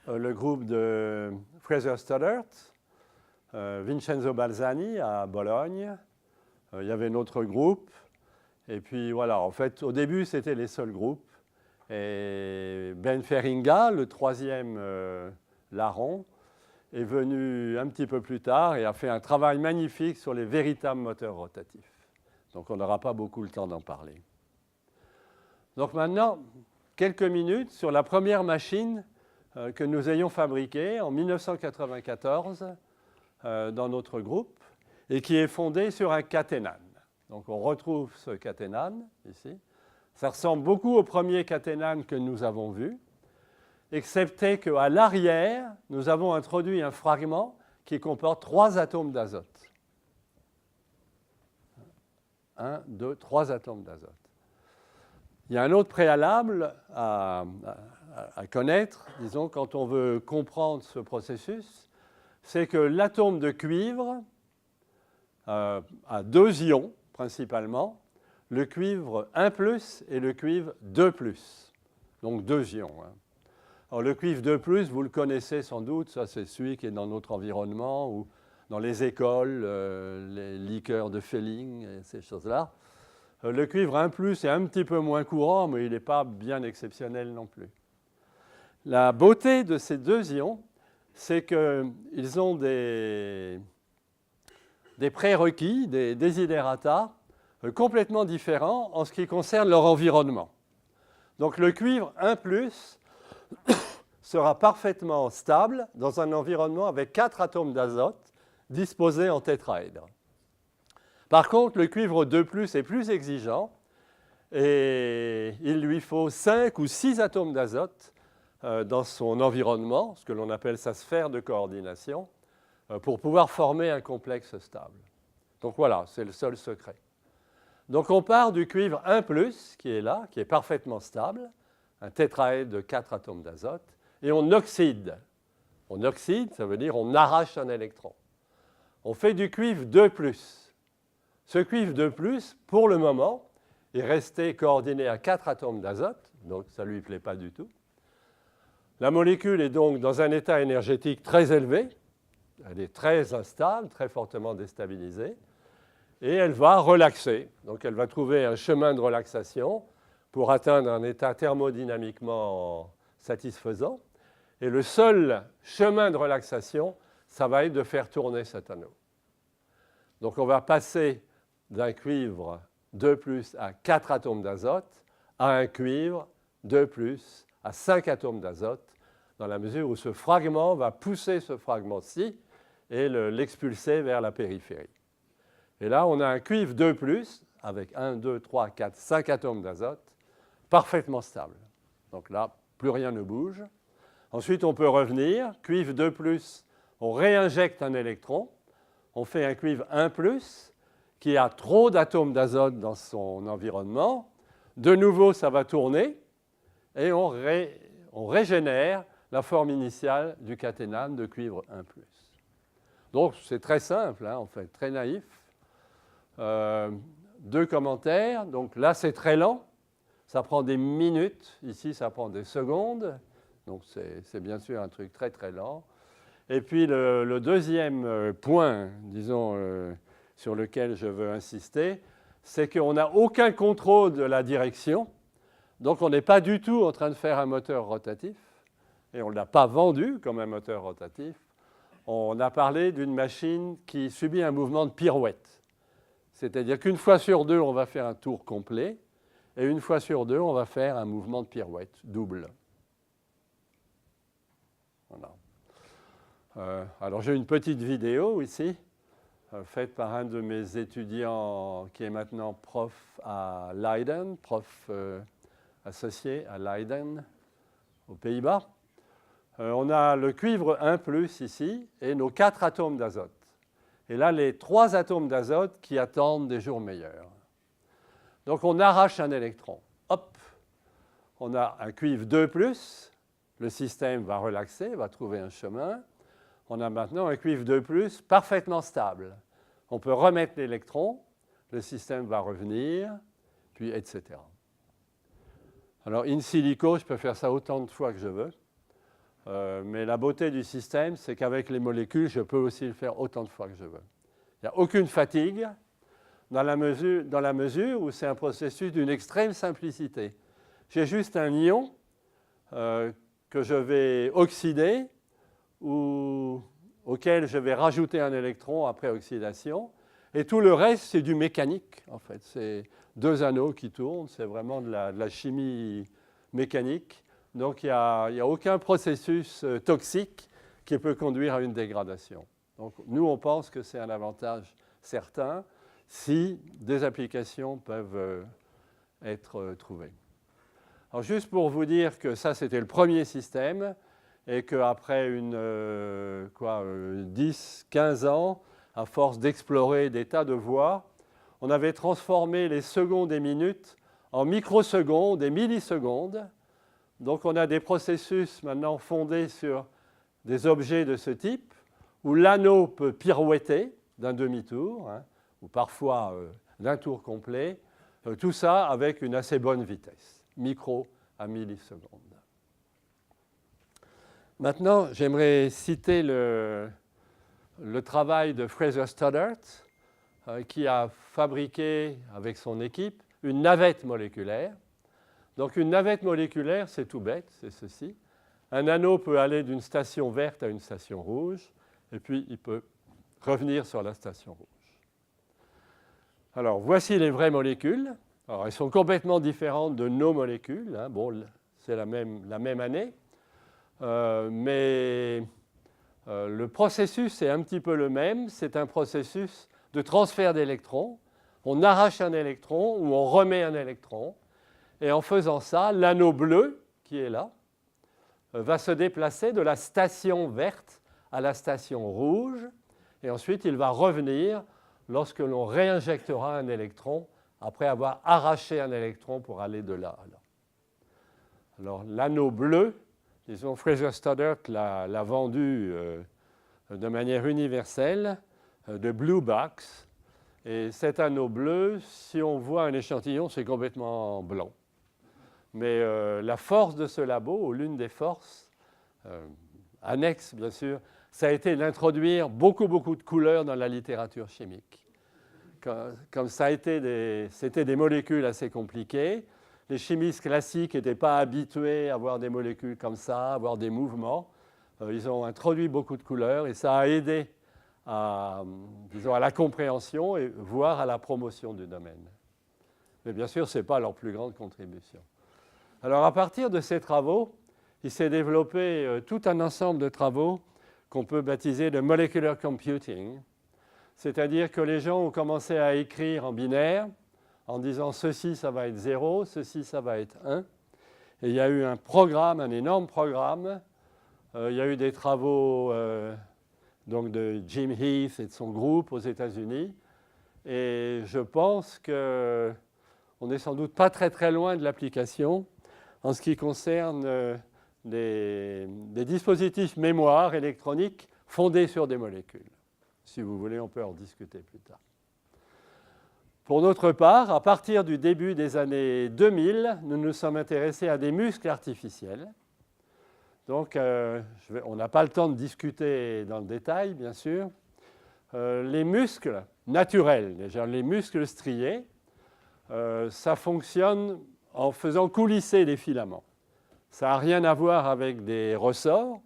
le groupe de Fraser Stoddart, Vincenzo Balzani à Bologne. Il y avait un autre groupe. Et puis voilà, en fait, au début, c'était les seuls groupes. Et Ben Feringa, le 3e larron, est venu un petit peu plus tard et a fait un travail magnifique sur les véritables moteurs rotatifs. Donc on n'aura pas beaucoup le temps d'en parler. Donc maintenant, quelques minutes sur la première machine que nous ayons fabriquée en 1994 dans notre groupe et qui est fondée sur un caténane. Donc on retrouve ce caténane ici. Ça ressemble beaucoup au premier caténane que nous avons vu, excepté qu'à l'arrière, nous avons introduit un fragment qui comporte 3 atomes d'azote. 1, 2, 3 atomes d'azote. Il y a un autre préalable à connaître, disons, quand on veut comprendre ce processus, c'est que l'atome de cuivre a 2 ions, principalement, le cuivre 1+, et le cuivre 2+. Donc 2 ions. Alors le cuivre 2+, vous le connaissez sans doute, ça c'est celui qui est dans notre environnement ou dans les écoles, les liqueurs de Fehling et ces choses-là. Le cuivre 1+ est un petit peu moins courant, mais il n'est pas bien exceptionnel non plus. La beauté de ces 2 ions, c'est qu'ils ont des prérequis, des desiderata complètement différents en ce qui concerne leur environnement. Donc le cuivre 1+ sera parfaitement stable dans un environnement avec 4 atomes d'azote disposés en tétraèdre. Par contre, le cuivre 2+ est plus exigeant et il lui faut 5 ou 6 atomes d'azote dans son environnement, ce que l'on appelle sa sphère de coordination, pour pouvoir former un complexe stable. Donc voilà, c'est le seul secret. Donc on part du cuivre 1+, qui est là, qui est parfaitement stable, un tétraèdre de 4 atomes d'azote, et on oxyde. On oxyde, ça veut dire on arrache un électron. On fait du cuivre 2+. Ce cuivre 2+, pour le moment, est resté coordonné à 4 atomes d'azote, donc ça ne lui plaît pas du tout. La molécule est donc dans un état énergétique très élevé, elle est très instable, très fortement déstabilisée, et elle va relaxer. Donc elle va trouver un chemin de relaxation pour atteindre un état thermodynamiquement satisfaisant. Et le seul chemin de relaxation, ça va être de faire tourner cet anneau. Donc on va passer d'un cuivre 2+ à 4 atomes d'azote à un cuivre 2+ à 5 atomes d'azote, dans la mesure où ce fragment va pousser ce fragment-ci et l'expulser vers la périphérie. Et là, on a un cuivre 2+, avec 1, 2, 3, 4, 5 atomes d'azote, parfaitement stable. Donc là, plus rien ne bouge. Ensuite, on peut revenir, cuivre 2+, on réinjecte un électron, on fait un cuivre 1+, qui a trop d'atomes d'azote dans son environnement. De nouveau, ça va tourner, et on régénère la forme initiale du caténane de cuivre 1+. Donc, c'est très simple, hein, en fait, très naïf. 2 commentaires. Donc là, c'est très lent. Ça prend des minutes. Ici, ça prend des secondes. Donc, c'est bien sûr un truc très, très lent. Et puis, le deuxième point, disons, sur lequel je veux insister, c'est qu'on n'a aucun contrôle de la direction. Donc, on n'est pas du tout en train de faire un moteur rotatif. Et on ne l'a pas vendu comme un moteur rotatif. On a parlé d'une machine qui subit un mouvement de pirouette. C'est-à-dire qu'une fois sur deux, on va faire un tour complet, et une fois sur deux, on va faire un mouvement de pirouette double. Voilà. Alors j'ai une petite vidéo ici, faite par un de mes étudiants qui est maintenant prof à Leiden, prof associé à Leiden, aux Pays-Bas. On a le cuivre 1+ ici, et nos 4 atomes d'azote. Et là, les 3 atomes d'azote qui attendent des jours meilleurs. Donc, on arrache un électron. Hop, on a un cuivre 2+, le système va relaxer, va trouver un chemin. On a maintenant un cuivre 2+, parfaitement stable. On peut remettre l'électron, le système va revenir, puis etc. Alors, in silico, je peux faire ça autant de fois que je veux. Mais la beauté du système, c'est qu'avec les molécules, je peux aussi le faire autant de fois que je veux. Il n'y a aucune fatigue dans la mesure où c'est un processus d'une extrême simplicité. J'ai juste un ion que je vais oxyder ou auquel je vais rajouter un électron après oxydation. Et tout le reste, c'est du mécanique, en fait. C'est 2 anneaux qui tournent, c'est vraiment de la chimie mécanique. Donc, il n'y a aucun processus toxique qui peut conduire à une dégradation. Donc, nous, on pense que c'est un avantage certain si des applications peuvent être trouvées. Alors, juste pour vous dire que ça, c'était le premier système et qu'après 10-15 ans, à force d'explorer des tas de voies, on avait transformé les secondes et minutes en microsecondes et millisecondes. Donc, on a des processus maintenant fondés sur des objets de ce type, où l'anneau peut pirouetter d'un demi-tour, hein, ou parfois d'un tour complet, tout ça avec une assez bonne vitesse, micro à millisecondes. Maintenant, j'aimerais citer le travail de Fraser Stoddart, qui a fabriqué avec son équipe une navette moléculaire. Donc une navette moléculaire, c'est tout bête, c'est ceci. Un anneau peut aller d'une station verte à une station rouge, et puis il peut revenir sur la station rouge. Alors voici les vraies molécules. Alors elles sont complètement différentes de nos molécules. Hein. Bon, c'est la même année, mais le processus est un petit peu le même. C'est un processus de transfert d'électrons. On arrache un électron ou on remet un électron. Et en faisant ça, l'anneau bleu, qui est là, va se déplacer de la station verte à la station rouge. Et ensuite, il va revenir lorsque l'on réinjectera un électron après avoir arraché un électron pour aller de là à là. Alors, l'anneau bleu, disons, Fraser Stoddart l'a vendu de manière universelle, de Blue Box. Et cet anneau bleu, si on voit un échantillon, c'est complètement blanc. Mais la force de ce labo, ou l'une des forces, annexes bien sûr, ça a été d'introduire beaucoup de couleurs dans la littérature chimique. Comme ça a été c'était des molécules assez compliquées, les chimistes classiques n'étaient pas habitués à voir des molécules comme ça, à voir des mouvements. Ils ont introduit beaucoup de couleurs et ça a aidé à la compréhension et voire à la promotion du domaine. Mais bien sûr, ce n'est pas leur plus grande contribution. Alors à partir de ces travaux, il s'est développé tout un ensemble de travaux qu'on peut baptiser de molecular computing, c'est-à-dire que les gens ont commencé à écrire en binaire en disant ceci, ça va être 0, ceci, ça va être 1. Et il y a eu un programme, un énorme programme. Il y a eu des travaux donc de Jim Heath et de son groupe aux États-Unis. Et je pense qu'on n'est sans doute pas très loin de l'application en ce qui concerne des dispositifs mémoire électroniques fondés sur des molécules. Si vous voulez, on peut en discuter plus tard. Pour notre part, à partir du début des années 2000, nous nous sommes intéressés à des muscles artificiels. Donc, on n'a pas le temps de discuter dans le détail, bien sûr. Les muscles naturels, déjà les muscles striés, ça fonctionne en faisant coulisser des filaments. Ça n'a rien à voir avec des ressorts,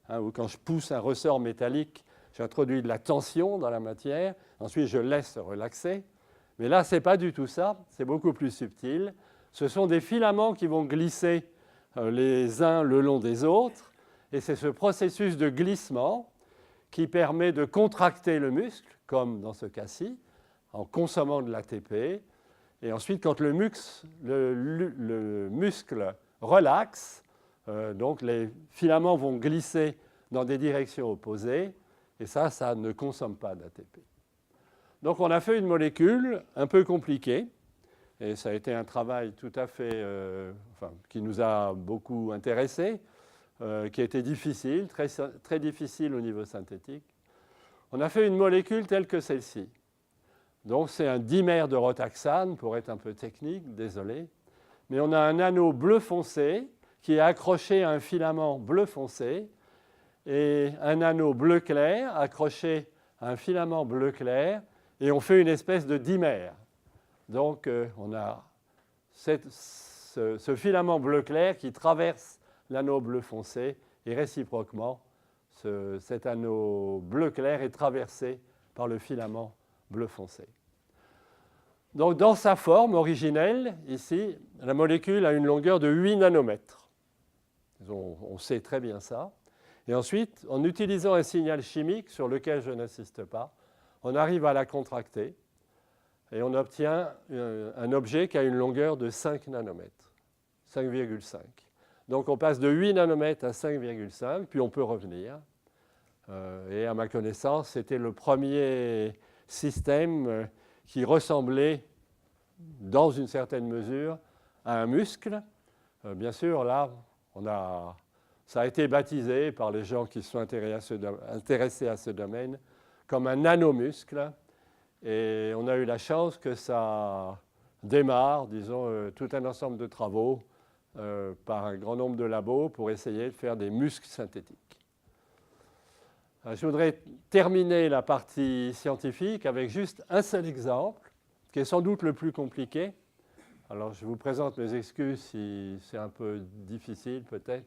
où quand je pousse un ressort métallique, j'introduis de la tension dans la matière, ensuite je laisse relaxer. Mais là, ce n'est pas du tout ça, c'est beaucoup plus subtil. Ce sont des filaments qui vont glisser les uns le long des autres, et c'est ce processus de glissement qui permet de contracter le muscle, comme dans ce cas-ci, en consommant de l'ATP. Et ensuite, quand le muscle relaxe, donc les filaments vont glisser dans des directions opposées, et ça ne consomme pas d'ATP. Donc on a fait une molécule un peu compliquée, et ça a été un travail tout à fait, qui nous a beaucoup intéressés, qui a été difficile, très difficile au niveau synthétique. On a fait une molécule telle que celle-ci. Donc c'est un dimère de rotaxane, pour être un peu technique, désolé. Mais on a un anneau bleu foncé qui est accroché à un filament bleu foncé et un anneau bleu clair accroché à un filament bleu clair, et on fait une espèce de dimère. Donc on a ce filament bleu clair qui traverse l'anneau bleu foncé, et réciproquement, cet anneau bleu clair est traversé par le filament bleu foncé. Donc dans sa forme originelle, ici, la molécule a une longueur de 8 nanomètres. On sait très bien ça. Et ensuite, en utilisant un signal chimique sur lequel je n'insiste pas, on arrive à la contracter et on obtient un objet qui a une longueur de 5 nanomètres, 5,5. Donc on passe de 8 nanomètres à 5,5, puis on peut revenir. Et à ma connaissance, c'était le premier système qui ressemblait, dans une certaine mesure, à un muscle. Bien sûr, là, ça a été baptisé par les gens qui sont intéressés à ce domaine comme un nanomuscle. Et on a eu la chance que ça démarre, disons, tout un ensemble de travaux par un grand nombre de labos pour essayer de faire des muscles synthétiques. Je voudrais terminer la partie scientifique avec juste un seul exemple, qui est sans doute le plus compliqué. Alors, je vous présente mes excuses si c'est un peu difficile, peut-être.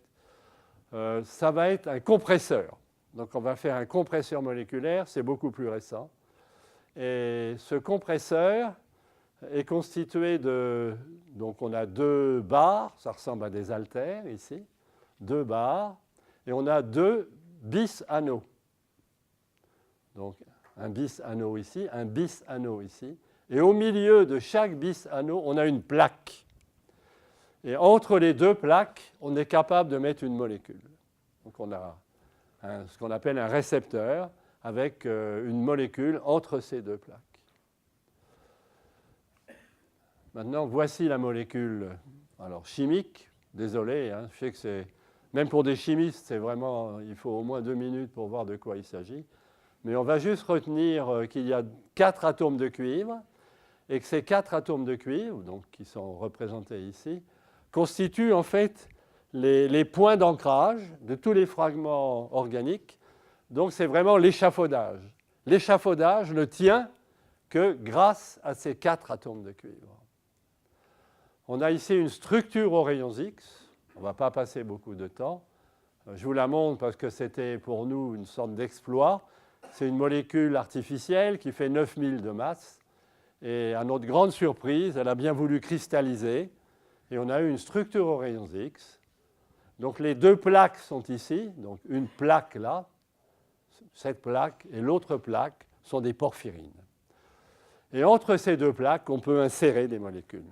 Ça va être un compresseur. Donc, on va faire un compresseur moléculaire, c'est beaucoup plus récent. Et ce compresseur est constitué de... Donc, on a 2 barres, ça ressemble à des haltères ici, 2 barres, et on a 2 bis anneaux. Donc, un bis anneau ici, un bis anneau ici. Et au milieu de chaque bis anneau, on a une plaque. Et entre les 2 plaques, on est capable de mettre une molécule. Donc, on a ce qu'on appelle un récepteur avec une molécule entre ces 2 plaques. Maintenant, voici la molécule chimique. Désolé, je sais que même pour des chimistes, c'est vraiment, il faut au moins 2 minutes pour voir de quoi il s'agit. mais on va juste retenir qu'il y a 4 atomes de cuivre et que ces 4 atomes de cuivre, donc, qui sont représentés ici, constituent en fait les points d'ancrage de tous les fragments organiques. Donc c'est vraiment l'échafaudage. L'échafaudage ne tient que grâce à ces 4 atomes de cuivre. On a ici une structure aux rayons X. On ne va pas passer beaucoup de temps. Je vous la montre parce que c'était pour nous une sorte d'exploit. C'est une molécule artificielle qui fait 9000 de masse. Et à notre grande surprise, elle a bien voulu cristalliser. Et on a eu une structure aux rayons X. Donc les 2 plaques sont ici. Donc une plaque là, cette plaque et l'autre plaque sont des porphyrines. Et entre ces 2 plaques, on peut insérer des molécules,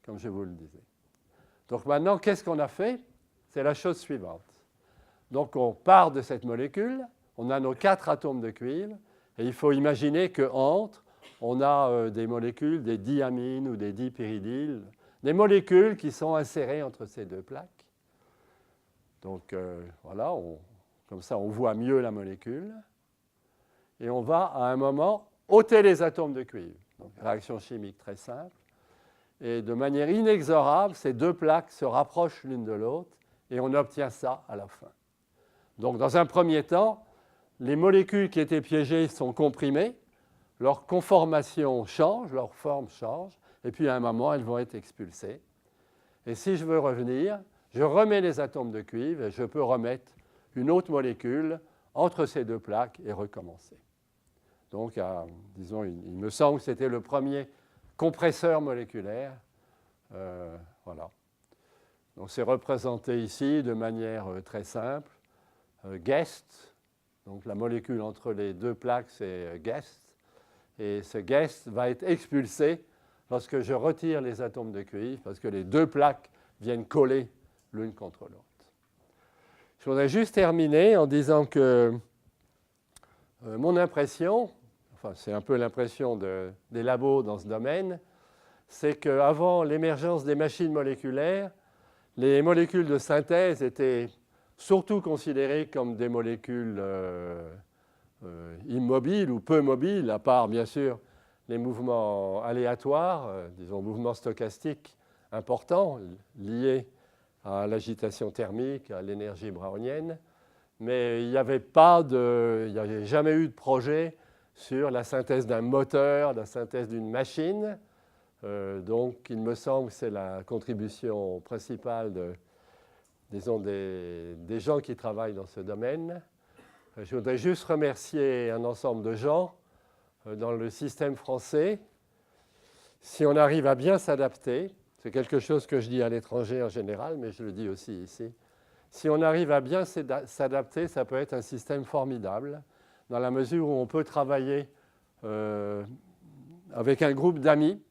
comme je vous le disais. Donc maintenant, qu'est-ce qu'on a fait? C'est la chose suivante. Donc on part de cette molécule, on a nos 4 atomes de cuivre, et il faut imaginer qu'entre, on a des molécules, des diamines ou des dipyridyles, des molécules qui sont insérées entre ces 2 plaques. Donc voilà, comme ça on voit mieux la molécule. Et on va à un moment ôter les atomes de cuivre. Donc, réaction chimique très simple. Et de manière inexorable, ces 2 plaques se rapprochent l'une de l'autre et on obtient ça à la fin. Donc dans un premier temps, les molécules qui étaient piégées sont comprimées, leur conformation change, leur forme change, et puis à un moment, elles vont être expulsées. Et si je veux revenir, je remets les atomes de cuivre et je peux remettre une autre molécule entre ces 2 plaques et recommencer. Donc, disons, il me semble que c'était le premier compresseur moléculaire. Voilà. Donc, c'est représenté ici de manière très simple. Guest, donc la molécule entre les 2 plaques, c'est guest. Et ce guest va être expulsé lorsque je retire les atomes de cuivre, parce que les 2 plaques viennent coller l'une contre l'autre. Je voudrais juste terminer en disant que mon impression, enfin c'est un peu l'impression des labos dans ce domaine, c'est qu'avant l'émergence des machines moléculaires, les molécules de synthèse étaient surtout considérées comme des molécules immobiles ou peu mobiles, à part bien sûr les mouvements aléatoires, disons mouvements stochastiques importants liés à l'agitation thermique, à l'énergie brownienne. Mais il n'y avait jamais eu de projet sur la synthèse d'un moteur, la synthèse d'une machine. Donc, il me semble que c'est la contribution principale des gens qui travaillent dans ce domaine. Je voudrais juste remercier un ensemble de gens dans le système français. Si on arrive à bien s'adapter, c'est quelque chose que je dis à l'étranger en général, mais je le dis aussi ici. Si on arrive à bien s'adapter, ça peut être un système formidable, dans la mesure où on peut travailler avec un groupe d'amis.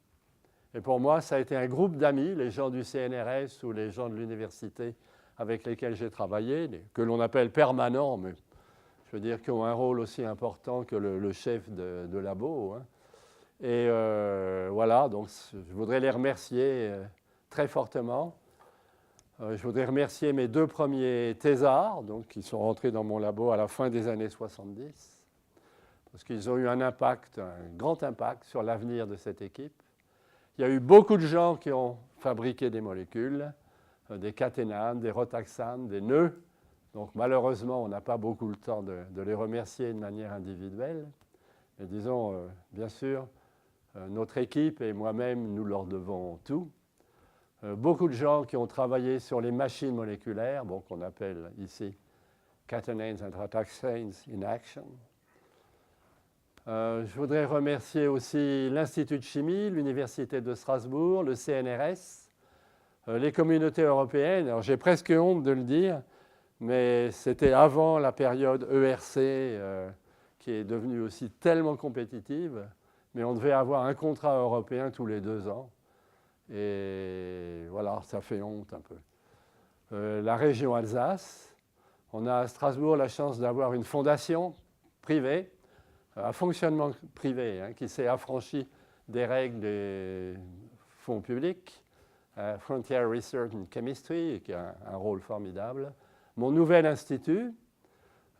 Et pour moi, ça a été un groupe d'amis, les gens du CNRS ou les gens de l'université avec lesquels j'ai travaillé, que l'on appelle permanents, mais je veux dire qui ont un rôle aussi important que le chef de labo. Hein. Et voilà, donc je voudrais les remercier très fortement. Je voudrais remercier mes 2 premiers thésards, donc, qui sont rentrés dans mon labo à la fin des années 70, parce qu'ils ont eu un grand impact sur l'avenir de cette équipe. Il y a eu beaucoup de gens qui ont fabriqué des molécules, des caténanes, des rotaxanes, des nœuds. Donc malheureusement, on n'a pas beaucoup le temps de les remercier de manière individuelle. Mais disons, bien sûr, notre équipe et moi-même, nous leur devons tout. Beaucoup de gens qui ont travaillé sur les machines moléculaires, bon, qu'on appelle ici catenanes and rotaxanes in action. Je voudrais remercier aussi l'Institut de chimie, l'Université de Strasbourg, le CNRS, les communautés européennes. Alors j'ai presque honte de le dire, mais c'était avant la période ERC qui est devenue aussi tellement compétitive, mais on devait avoir un contrat européen tous les 2 ans. Et voilà, ça fait honte un peu. La région Alsace, on a à Strasbourg la chance d'avoir une fondation privée, à fonctionnement privé, hein, qui s'est affranchie des règles des fonds publics, Frontier Research in Chemistry, qui a un rôle formidable. Mon nouvel institut,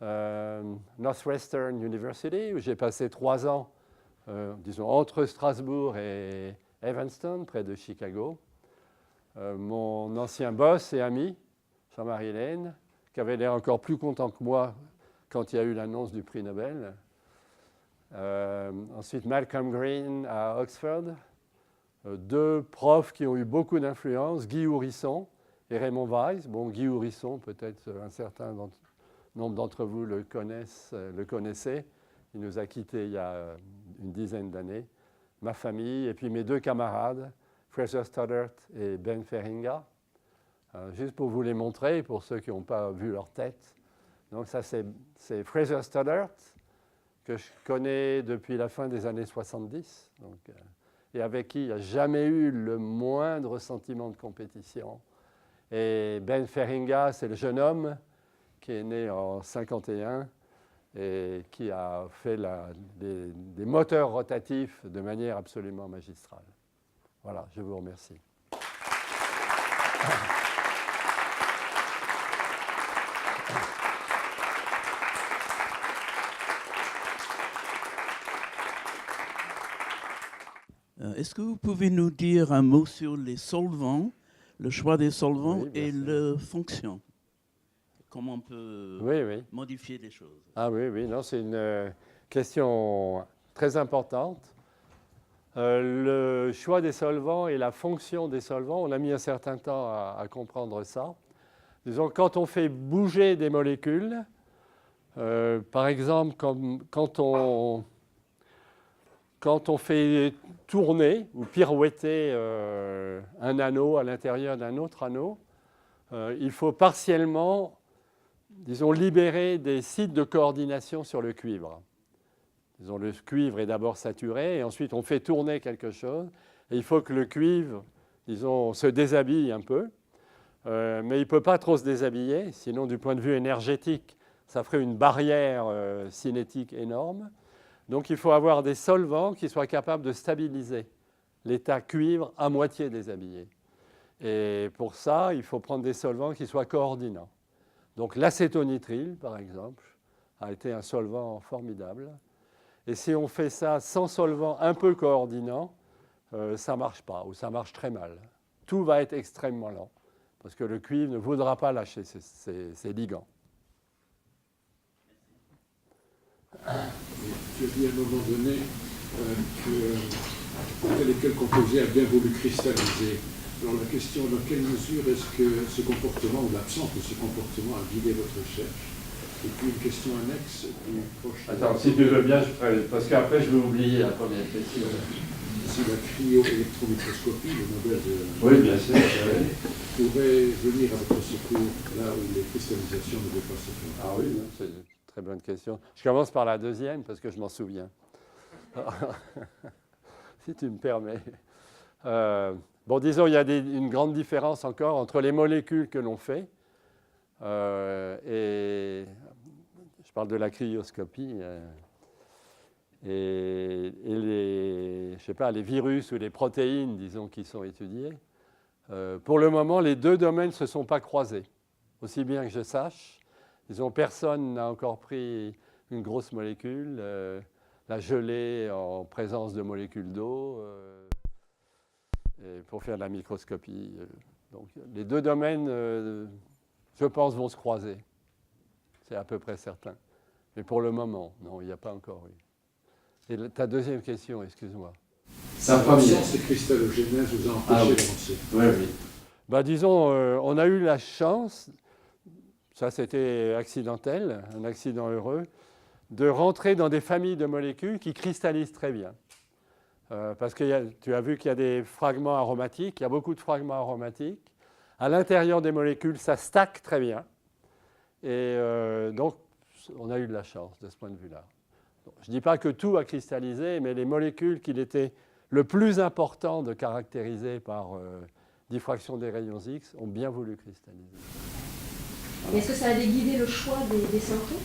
Northwestern University, où j'ai passé 3 ans, disons, entre Strasbourg et Evanston, près de Chicago. Mon ancien boss et ami, Jean-Marie Lehn, qui avait l'air encore plus content que moi quand il y a eu l'annonce du prix Nobel. Ensuite, Malcolm Green à Oxford. 2 profs qui ont eu beaucoup d'influence, Guy Ourisson et Raymond Weiss. Bon, Guy Ourisson, peut-être un certain nombre d'entre vous le connaissez. Il nous a quittés il y a une dizaine d'années. Ma famille et puis mes 2 camarades, Fraser Stoddart et Ben Feringa. Juste pour vous les montrer, pour ceux qui n'ont pas vu leur tête. Donc ça, c'est Fraser Stoddart, que je connais depuis la fin des années 70, donc, et avec qui il n'y a jamais eu le moindre sentiment de compétition. Et Ben Feringa, c'est le jeune homme qui est né en 51 et qui a fait des moteurs rotatifs de manière absolument magistrale. Voilà, je vous remercie. Est-ce que vous pouvez nous dire un mot sur les solvants, le choix des solvants et la fonction? Comment on peut modifier les choses? Ah oui, non, c'est une question très importante. Le choix des solvants et la fonction des solvants, on a mis un certain temps à comprendre ça. Disons, quand on fait bouger des molécules, par exemple, quand on fait tourner ou pirouetter un anneau à l'intérieur d'un autre anneau, il faut partiellement, disons, libérer des sites de coordination sur le cuivre. Disons, le cuivre est d'abord saturé et ensuite on fait tourner quelque chose. Et il faut que le cuivre, disons, se déshabille un peu. Mais il ne peut pas trop se déshabiller, sinon du point de vue énergétique, ça ferait une barrière cinétique énorme. Donc il faut avoir des solvants qui soient capables de stabiliser l'état cuivre à moitié déshabillé. Et pour ça, il faut prendre des solvants qui soient coordinants. Donc l'acétonitrile, par exemple, a été un solvant formidable. Et si on fait ça sans solvant un peu coordinant, ça ne marche pas, ou ça marche très mal. Tout va être extrêmement lent, parce que le cuivre ne voudra pas lâcher ses ligands. Tu as dit à un moment donné que tel et quel composé a bien voulu cristalliser. Alors la question, dans quelle mesure est-ce que ce comportement ou l'absence de ce comportement a guidé votre recherche? Et puis une question annexe plus proche. Attends, si tu veux bien, parce qu'après je vais oublier la première question. Si la cryo-électromicroscopie, le Nobel de oui, bien sûr, pourrait venir à votre secours là où les cristallisations ne devaient pas se faire. Ah oui, c'est une très bonne question. Je commence par la deuxième parce que je m'en souviens. Si tu me permets. Bon, disons, il y a une grande différence encore entre les molécules que l'on fait et je parle de la cryoscopie et les, je sais pas, les virus ou les protéines, disons, qui sont étudiés. Pour le moment, les 2 domaines ne se sont pas croisés, aussi bien que je sache. Disons, personne n'a encore pris une grosse molécule, la gelée en présence de molécules d'eau pour faire de la microscopie. Donc, les 2 domaines, je pense, vont se croiser. C'est à peu près certain. Mais pour le moment, non, il n'y a pas encore eu. Et ta deuxième question, excuse-moi. L'absence de cristallogénèse vous a empêché d'avancer. Oui. Bah, disons, on a eu la chance, ça c'était accidentel, un accident heureux, de rentrer dans des familles de molécules qui cristallisent très bien. Parce que tu as vu qu'il y a des fragments aromatiques, il y a beaucoup de fragments aromatiques. À l'intérieur des molécules, ça stack très bien. Et donc, on a eu de la chance de ce point de vue-là. Je ne dis pas que tout a cristallisé, mais les molécules qu'il était le plus important de caractériser par diffraction des rayons X ont bien voulu cristalliser. Voilà. Est-ce que ça a guidé le choix des syntons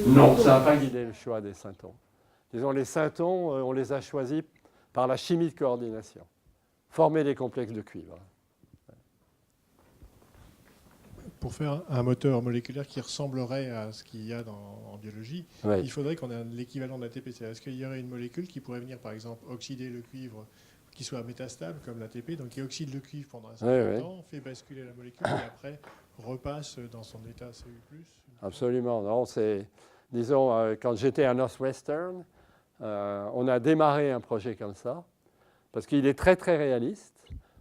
Non, ça n'a pas guidé le choix des syntons. Disons, les syntons, on les a choisis par la chimie de coordination. Former des complexes de cuivre. pour faire un moteur moléculaire qui ressemblerait à ce qu'il y a en biologie, il faudrait qu'on ait l'équivalent de l'ATP. Est-ce qu'il y aurait une molécule qui pourrait venir, par exemple, oxyder le cuivre, qui soit métastable comme l'ATP, donc qui oxyde le cuivre pendant un certain temps, fait basculer la molécule et après repasse dans son état CU+. Absolument. Non, disons, quand j'étais à Northwestern, on a démarré un projet comme ça, parce qu'il est très très réaliste.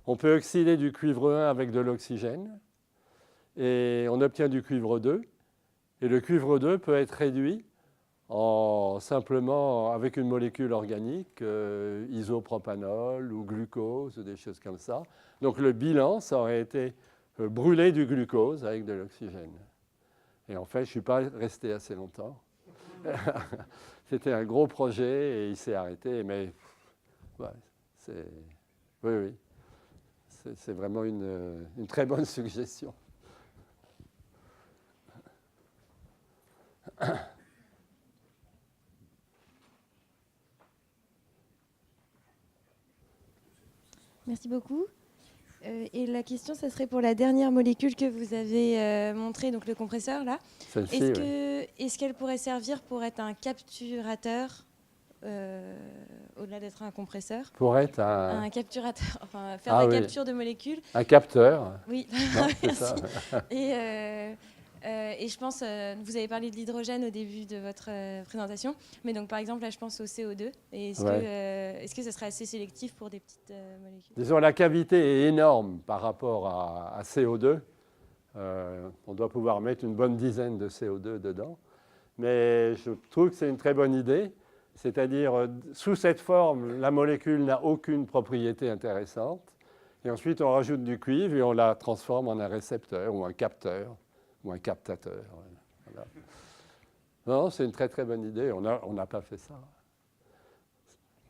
On peut oxyder du cuivre 1 avec de l'oxygène, et on obtient du cuivre 2. Et le cuivre 2 peut être réduit simplement avec une molécule organique, isopropanol ou glucose, ou des choses comme ça. Donc le bilan, ça aurait été brûler du glucose avec de l'oxygène. Et en fait, je ne suis pas resté assez longtemps. C'était un gros projet et il s'est arrêté. Mais ouais, oui. C'est vraiment une très bonne suggestion. Merci beaucoup. Et la question, ça serait pour la dernière molécule que vous avez montrée, donc le compresseur, là. Est-ce qu'elle pourrait servir pour être un capturateur, au-delà d'être un compresseur? Pour être un capturateur, enfin faire de la capture de molécules. Un capteur. Oui, non, merci. Ça. Et je pense, vous avez parlé de l'hydrogène au début de votre présentation, mais donc par exemple là je pense au CO2. Et est-ce que ce serait assez sélectif pour des petites molécules? Disons, la cavité est énorme par rapport à CO2. On doit pouvoir mettre une bonne dizaine de CO2 dedans. Mais je trouve que c'est une très bonne idée. C'est-à-dire, sous cette forme, la molécule n'a aucune propriété intéressante. Et ensuite, on rajoute du cuivre et on la transforme en un récepteur ou un capteur. Ou un captateur. Voilà. Non, c'est une très très bonne idée. On n'a pas fait ça.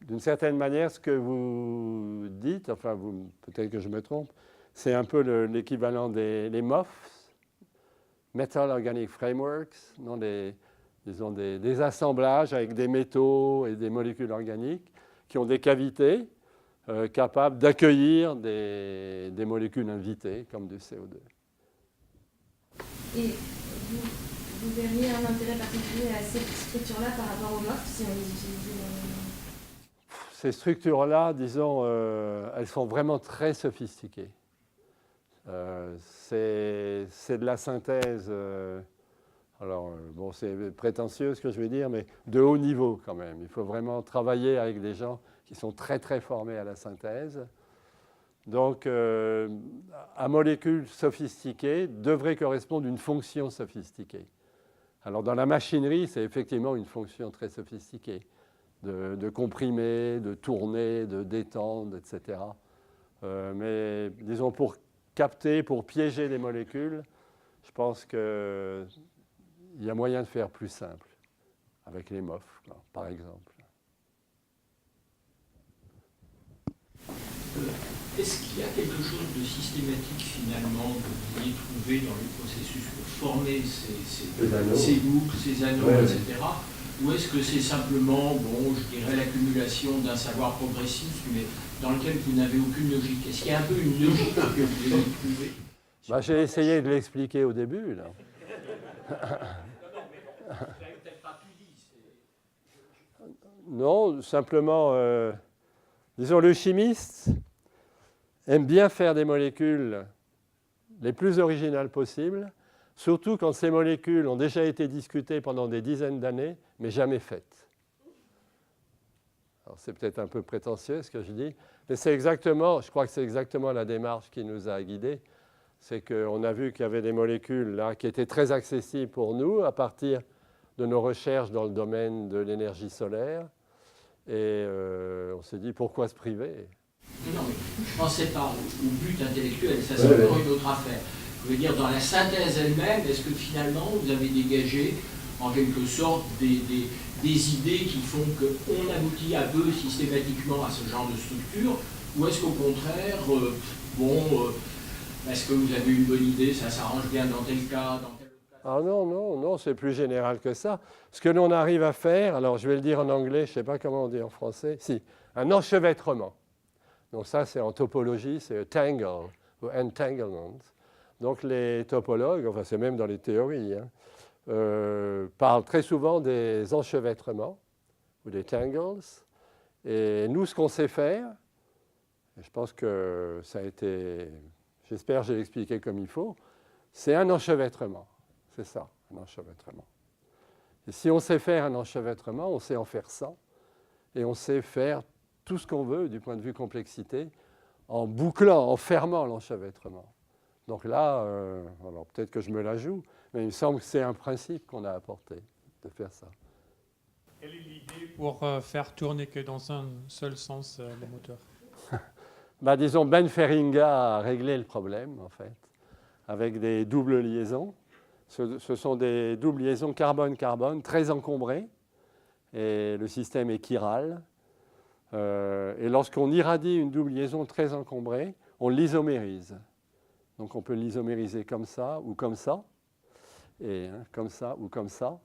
D'une certaine manière, ce que vous dites, enfin, peut-être que je me trompe, c'est un peu l'équivalent des MOFs, Metal Organic Frameworks, non, disons des assemblages avec des métaux et des molécules organiques qui ont des cavités capables d'accueillir des molécules invitées, comme du CO2. Et vous verriez un intérêt particulier à ces structures-là par rapport aux MOF si on les utilisait Ces structures-là, disons, elles sont vraiment très sophistiquées. C'est de la synthèse, bon, c'est prétentieux ce que je vais dire, mais de haut niveau quand même. Il faut vraiment travailler avec des gens qui sont très très formés à la synthèse. Donc, à molécules sophistiquées devrait correspondre une fonction sophistiquée. Alors, dans la machinerie, c'est effectivement une fonction très sophistiquée, de comprimer, de tourner, de détendre, etc. Mais, disons, pour capter, pour piéger les molécules, je pense qu'il y a moyen de faire plus simple, avec les MOF, par exemple. Est-ce qu'il y a quelque chose de systématique finalement que vous ayez trouvé dans le processus pour former ces boucles, ces anneaux, etc. Ou est-ce que c'est simplement, je dirais, l'accumulation d'un savoir progressif, mais dans lequel vous n'avez aucune logique? Est-ce qu'il y a un peu une logique que vous avez trouvée? J'ai essayé de l'expliquer au début, là. Non, simplement, disons, le chimiste aime bien faire des molécules les plus originales possibles, surtout quand ces molécules ont déjà été discutées pendant des dizaines d'années, mais jamais faites. Alors, c'est peut-être un peu prétentieux ce que je dis, mais je crois que c'est exactement la démarche qui nous a guidés. C'est qu'on a vu qu'il y avait des molécules là qui étaient très accessibles pour nous à partir de nos recherches dans le domaine de l'énergie solaire. Et on s'est dit, pourquoi se priver? Non, mais je ne pensais pas au but intellectuel, ça c'est encore une autre affaire. Je veux dire, dans la synthèse elle-même, est-ce que finalement vous avez dégagé en quelque sorte des idées qui font qu'on aboutit un peu systématiquement à ce genre de structure, ou est-ce qu'au contraire, est-ce que vous avez une bonne idée, ça s'arrange bien dans tel cas, dans tel autre cas? Ah non, c'est plus général que ça. Ce que l'on arrive à faire, alors je vais le dire en anglais, je ne sais pas comment on dit en français, un enchevêtrement. Donc ça, c'est en topologie, c'est tangle ou entanglement. Donc les topologues, enfin c'est même dans les théories, parlent très souvent des enchevêtrements ou des tangles. Et nous, ce qu'on sait faire, je pense que ça a été, j'espère que j'ai expliqué comme il faut, c'est un enchevêtrement. C'est ça, un enchevêtrement. Et si on sait faire un enchevêtrement, on sait en faire 100. Et on sait faire tout ce qu'on veut du point de vue complexité en bouclant, en fermant l'enchevêtrement. Donc là, alors peut-être que je me la joue, mais il me semble que c'est un principe qu'on a apporté de faire ça. Quelle est l'idée pour faire tourner que dans un seul sens le moteur? Disons, Ben Feringa a réglé le problème, en fait, avec des doubles liaisons. Ce sont des doubles liaisons carbone-carbone très encombrées, et le système est chiral. Et lorsqu'on irradie une double liaison très encombrée, on l'isomérise. Donc on peut l'isomériser comme ça ou comme ça, et comme ça ou comme ça.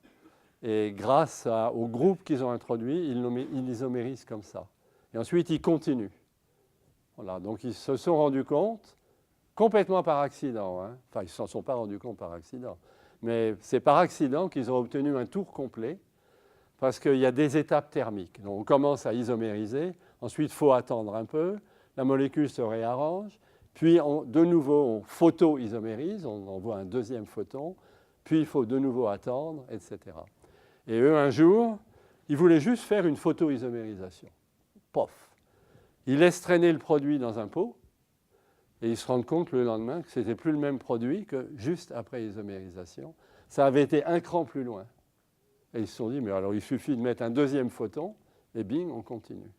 Et grâce au groupe qu'ils ont introduit, ils l'isomérisent comme ça. Et ensuite, ils continuent. Voilà, donc ils se sont rendus compte, complètement par accident, enfin ils ne s'en sont pas rendus compte par accident, mais c'est par accident qu'ils ont obtenu un tour complet, parce qu'il y a des étapes thermiques. Donc on commence à isomériser, ensuite il faut attendre un peu, la molécule se réarrange, puis de nouveau on photo-isomérise, on envoie un deuxième photon, puis il faut de nouveau attendre, etc. Et eux, un jour, ils voulaient juste faire une photo-isomérisation. Pof! Ils laissent traîner le produit dans un pot, et ils se rendent compte le lendemain que ce n'était plus le même produit que juste après isomérisation. Ça avait été un cran plus loin. Et ils se sont dit, mais alors il suffit de mettre un deuxième photon, et bing, on continue.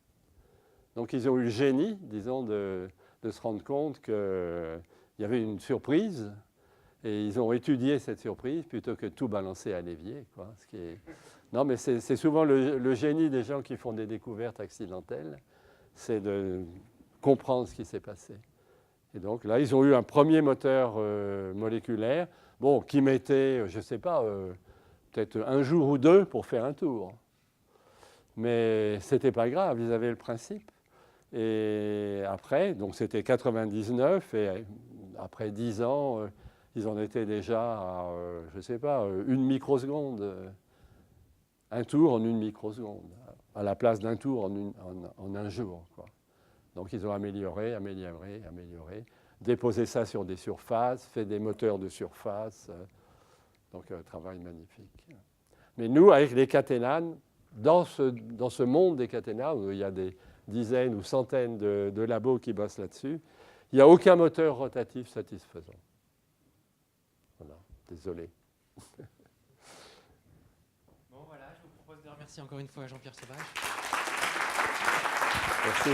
Donc ils ont eu le génie, disons, de se rendre compte qu'il y avait une surprise, et ils ont étudié cette surprise plutôt que tout balancer à l'évier, quoi. Non, mais c'est souvent le génie des gens qui font des découvertes accidentelles, c'est de comprendre ce qui s'est passé. Et donc là, ils ont eu un premier moteur moléculaire, qui mettait, je ne sais pas, peut-être un jour ou deux pour faire un tour. Mais ce n'était pas grave, ils avaient le principe. Et après, donc c'était 99, et après 10 ans, ils en étaient déjà à, je ne sais pas, 1 microseconde. Un tour en 1 microseconde, à la place d'un tour en un jour, quoi. Donc ils ont amélioré, déposé ça sur des surfaces, fait des moteurs de surface. Donc un travail magnifique. Mais nous, avec les caténanes, dans ce monde des caténanes, où il y a des dizaines ou centaines de labos qui bossent là-dessus, il n'y a aucun moteur rotatif satisfaisant. Voilà, désolé. Bon voilà, je vous propose de remercier encore une fois Jean-Pierre Sauvage. Merci.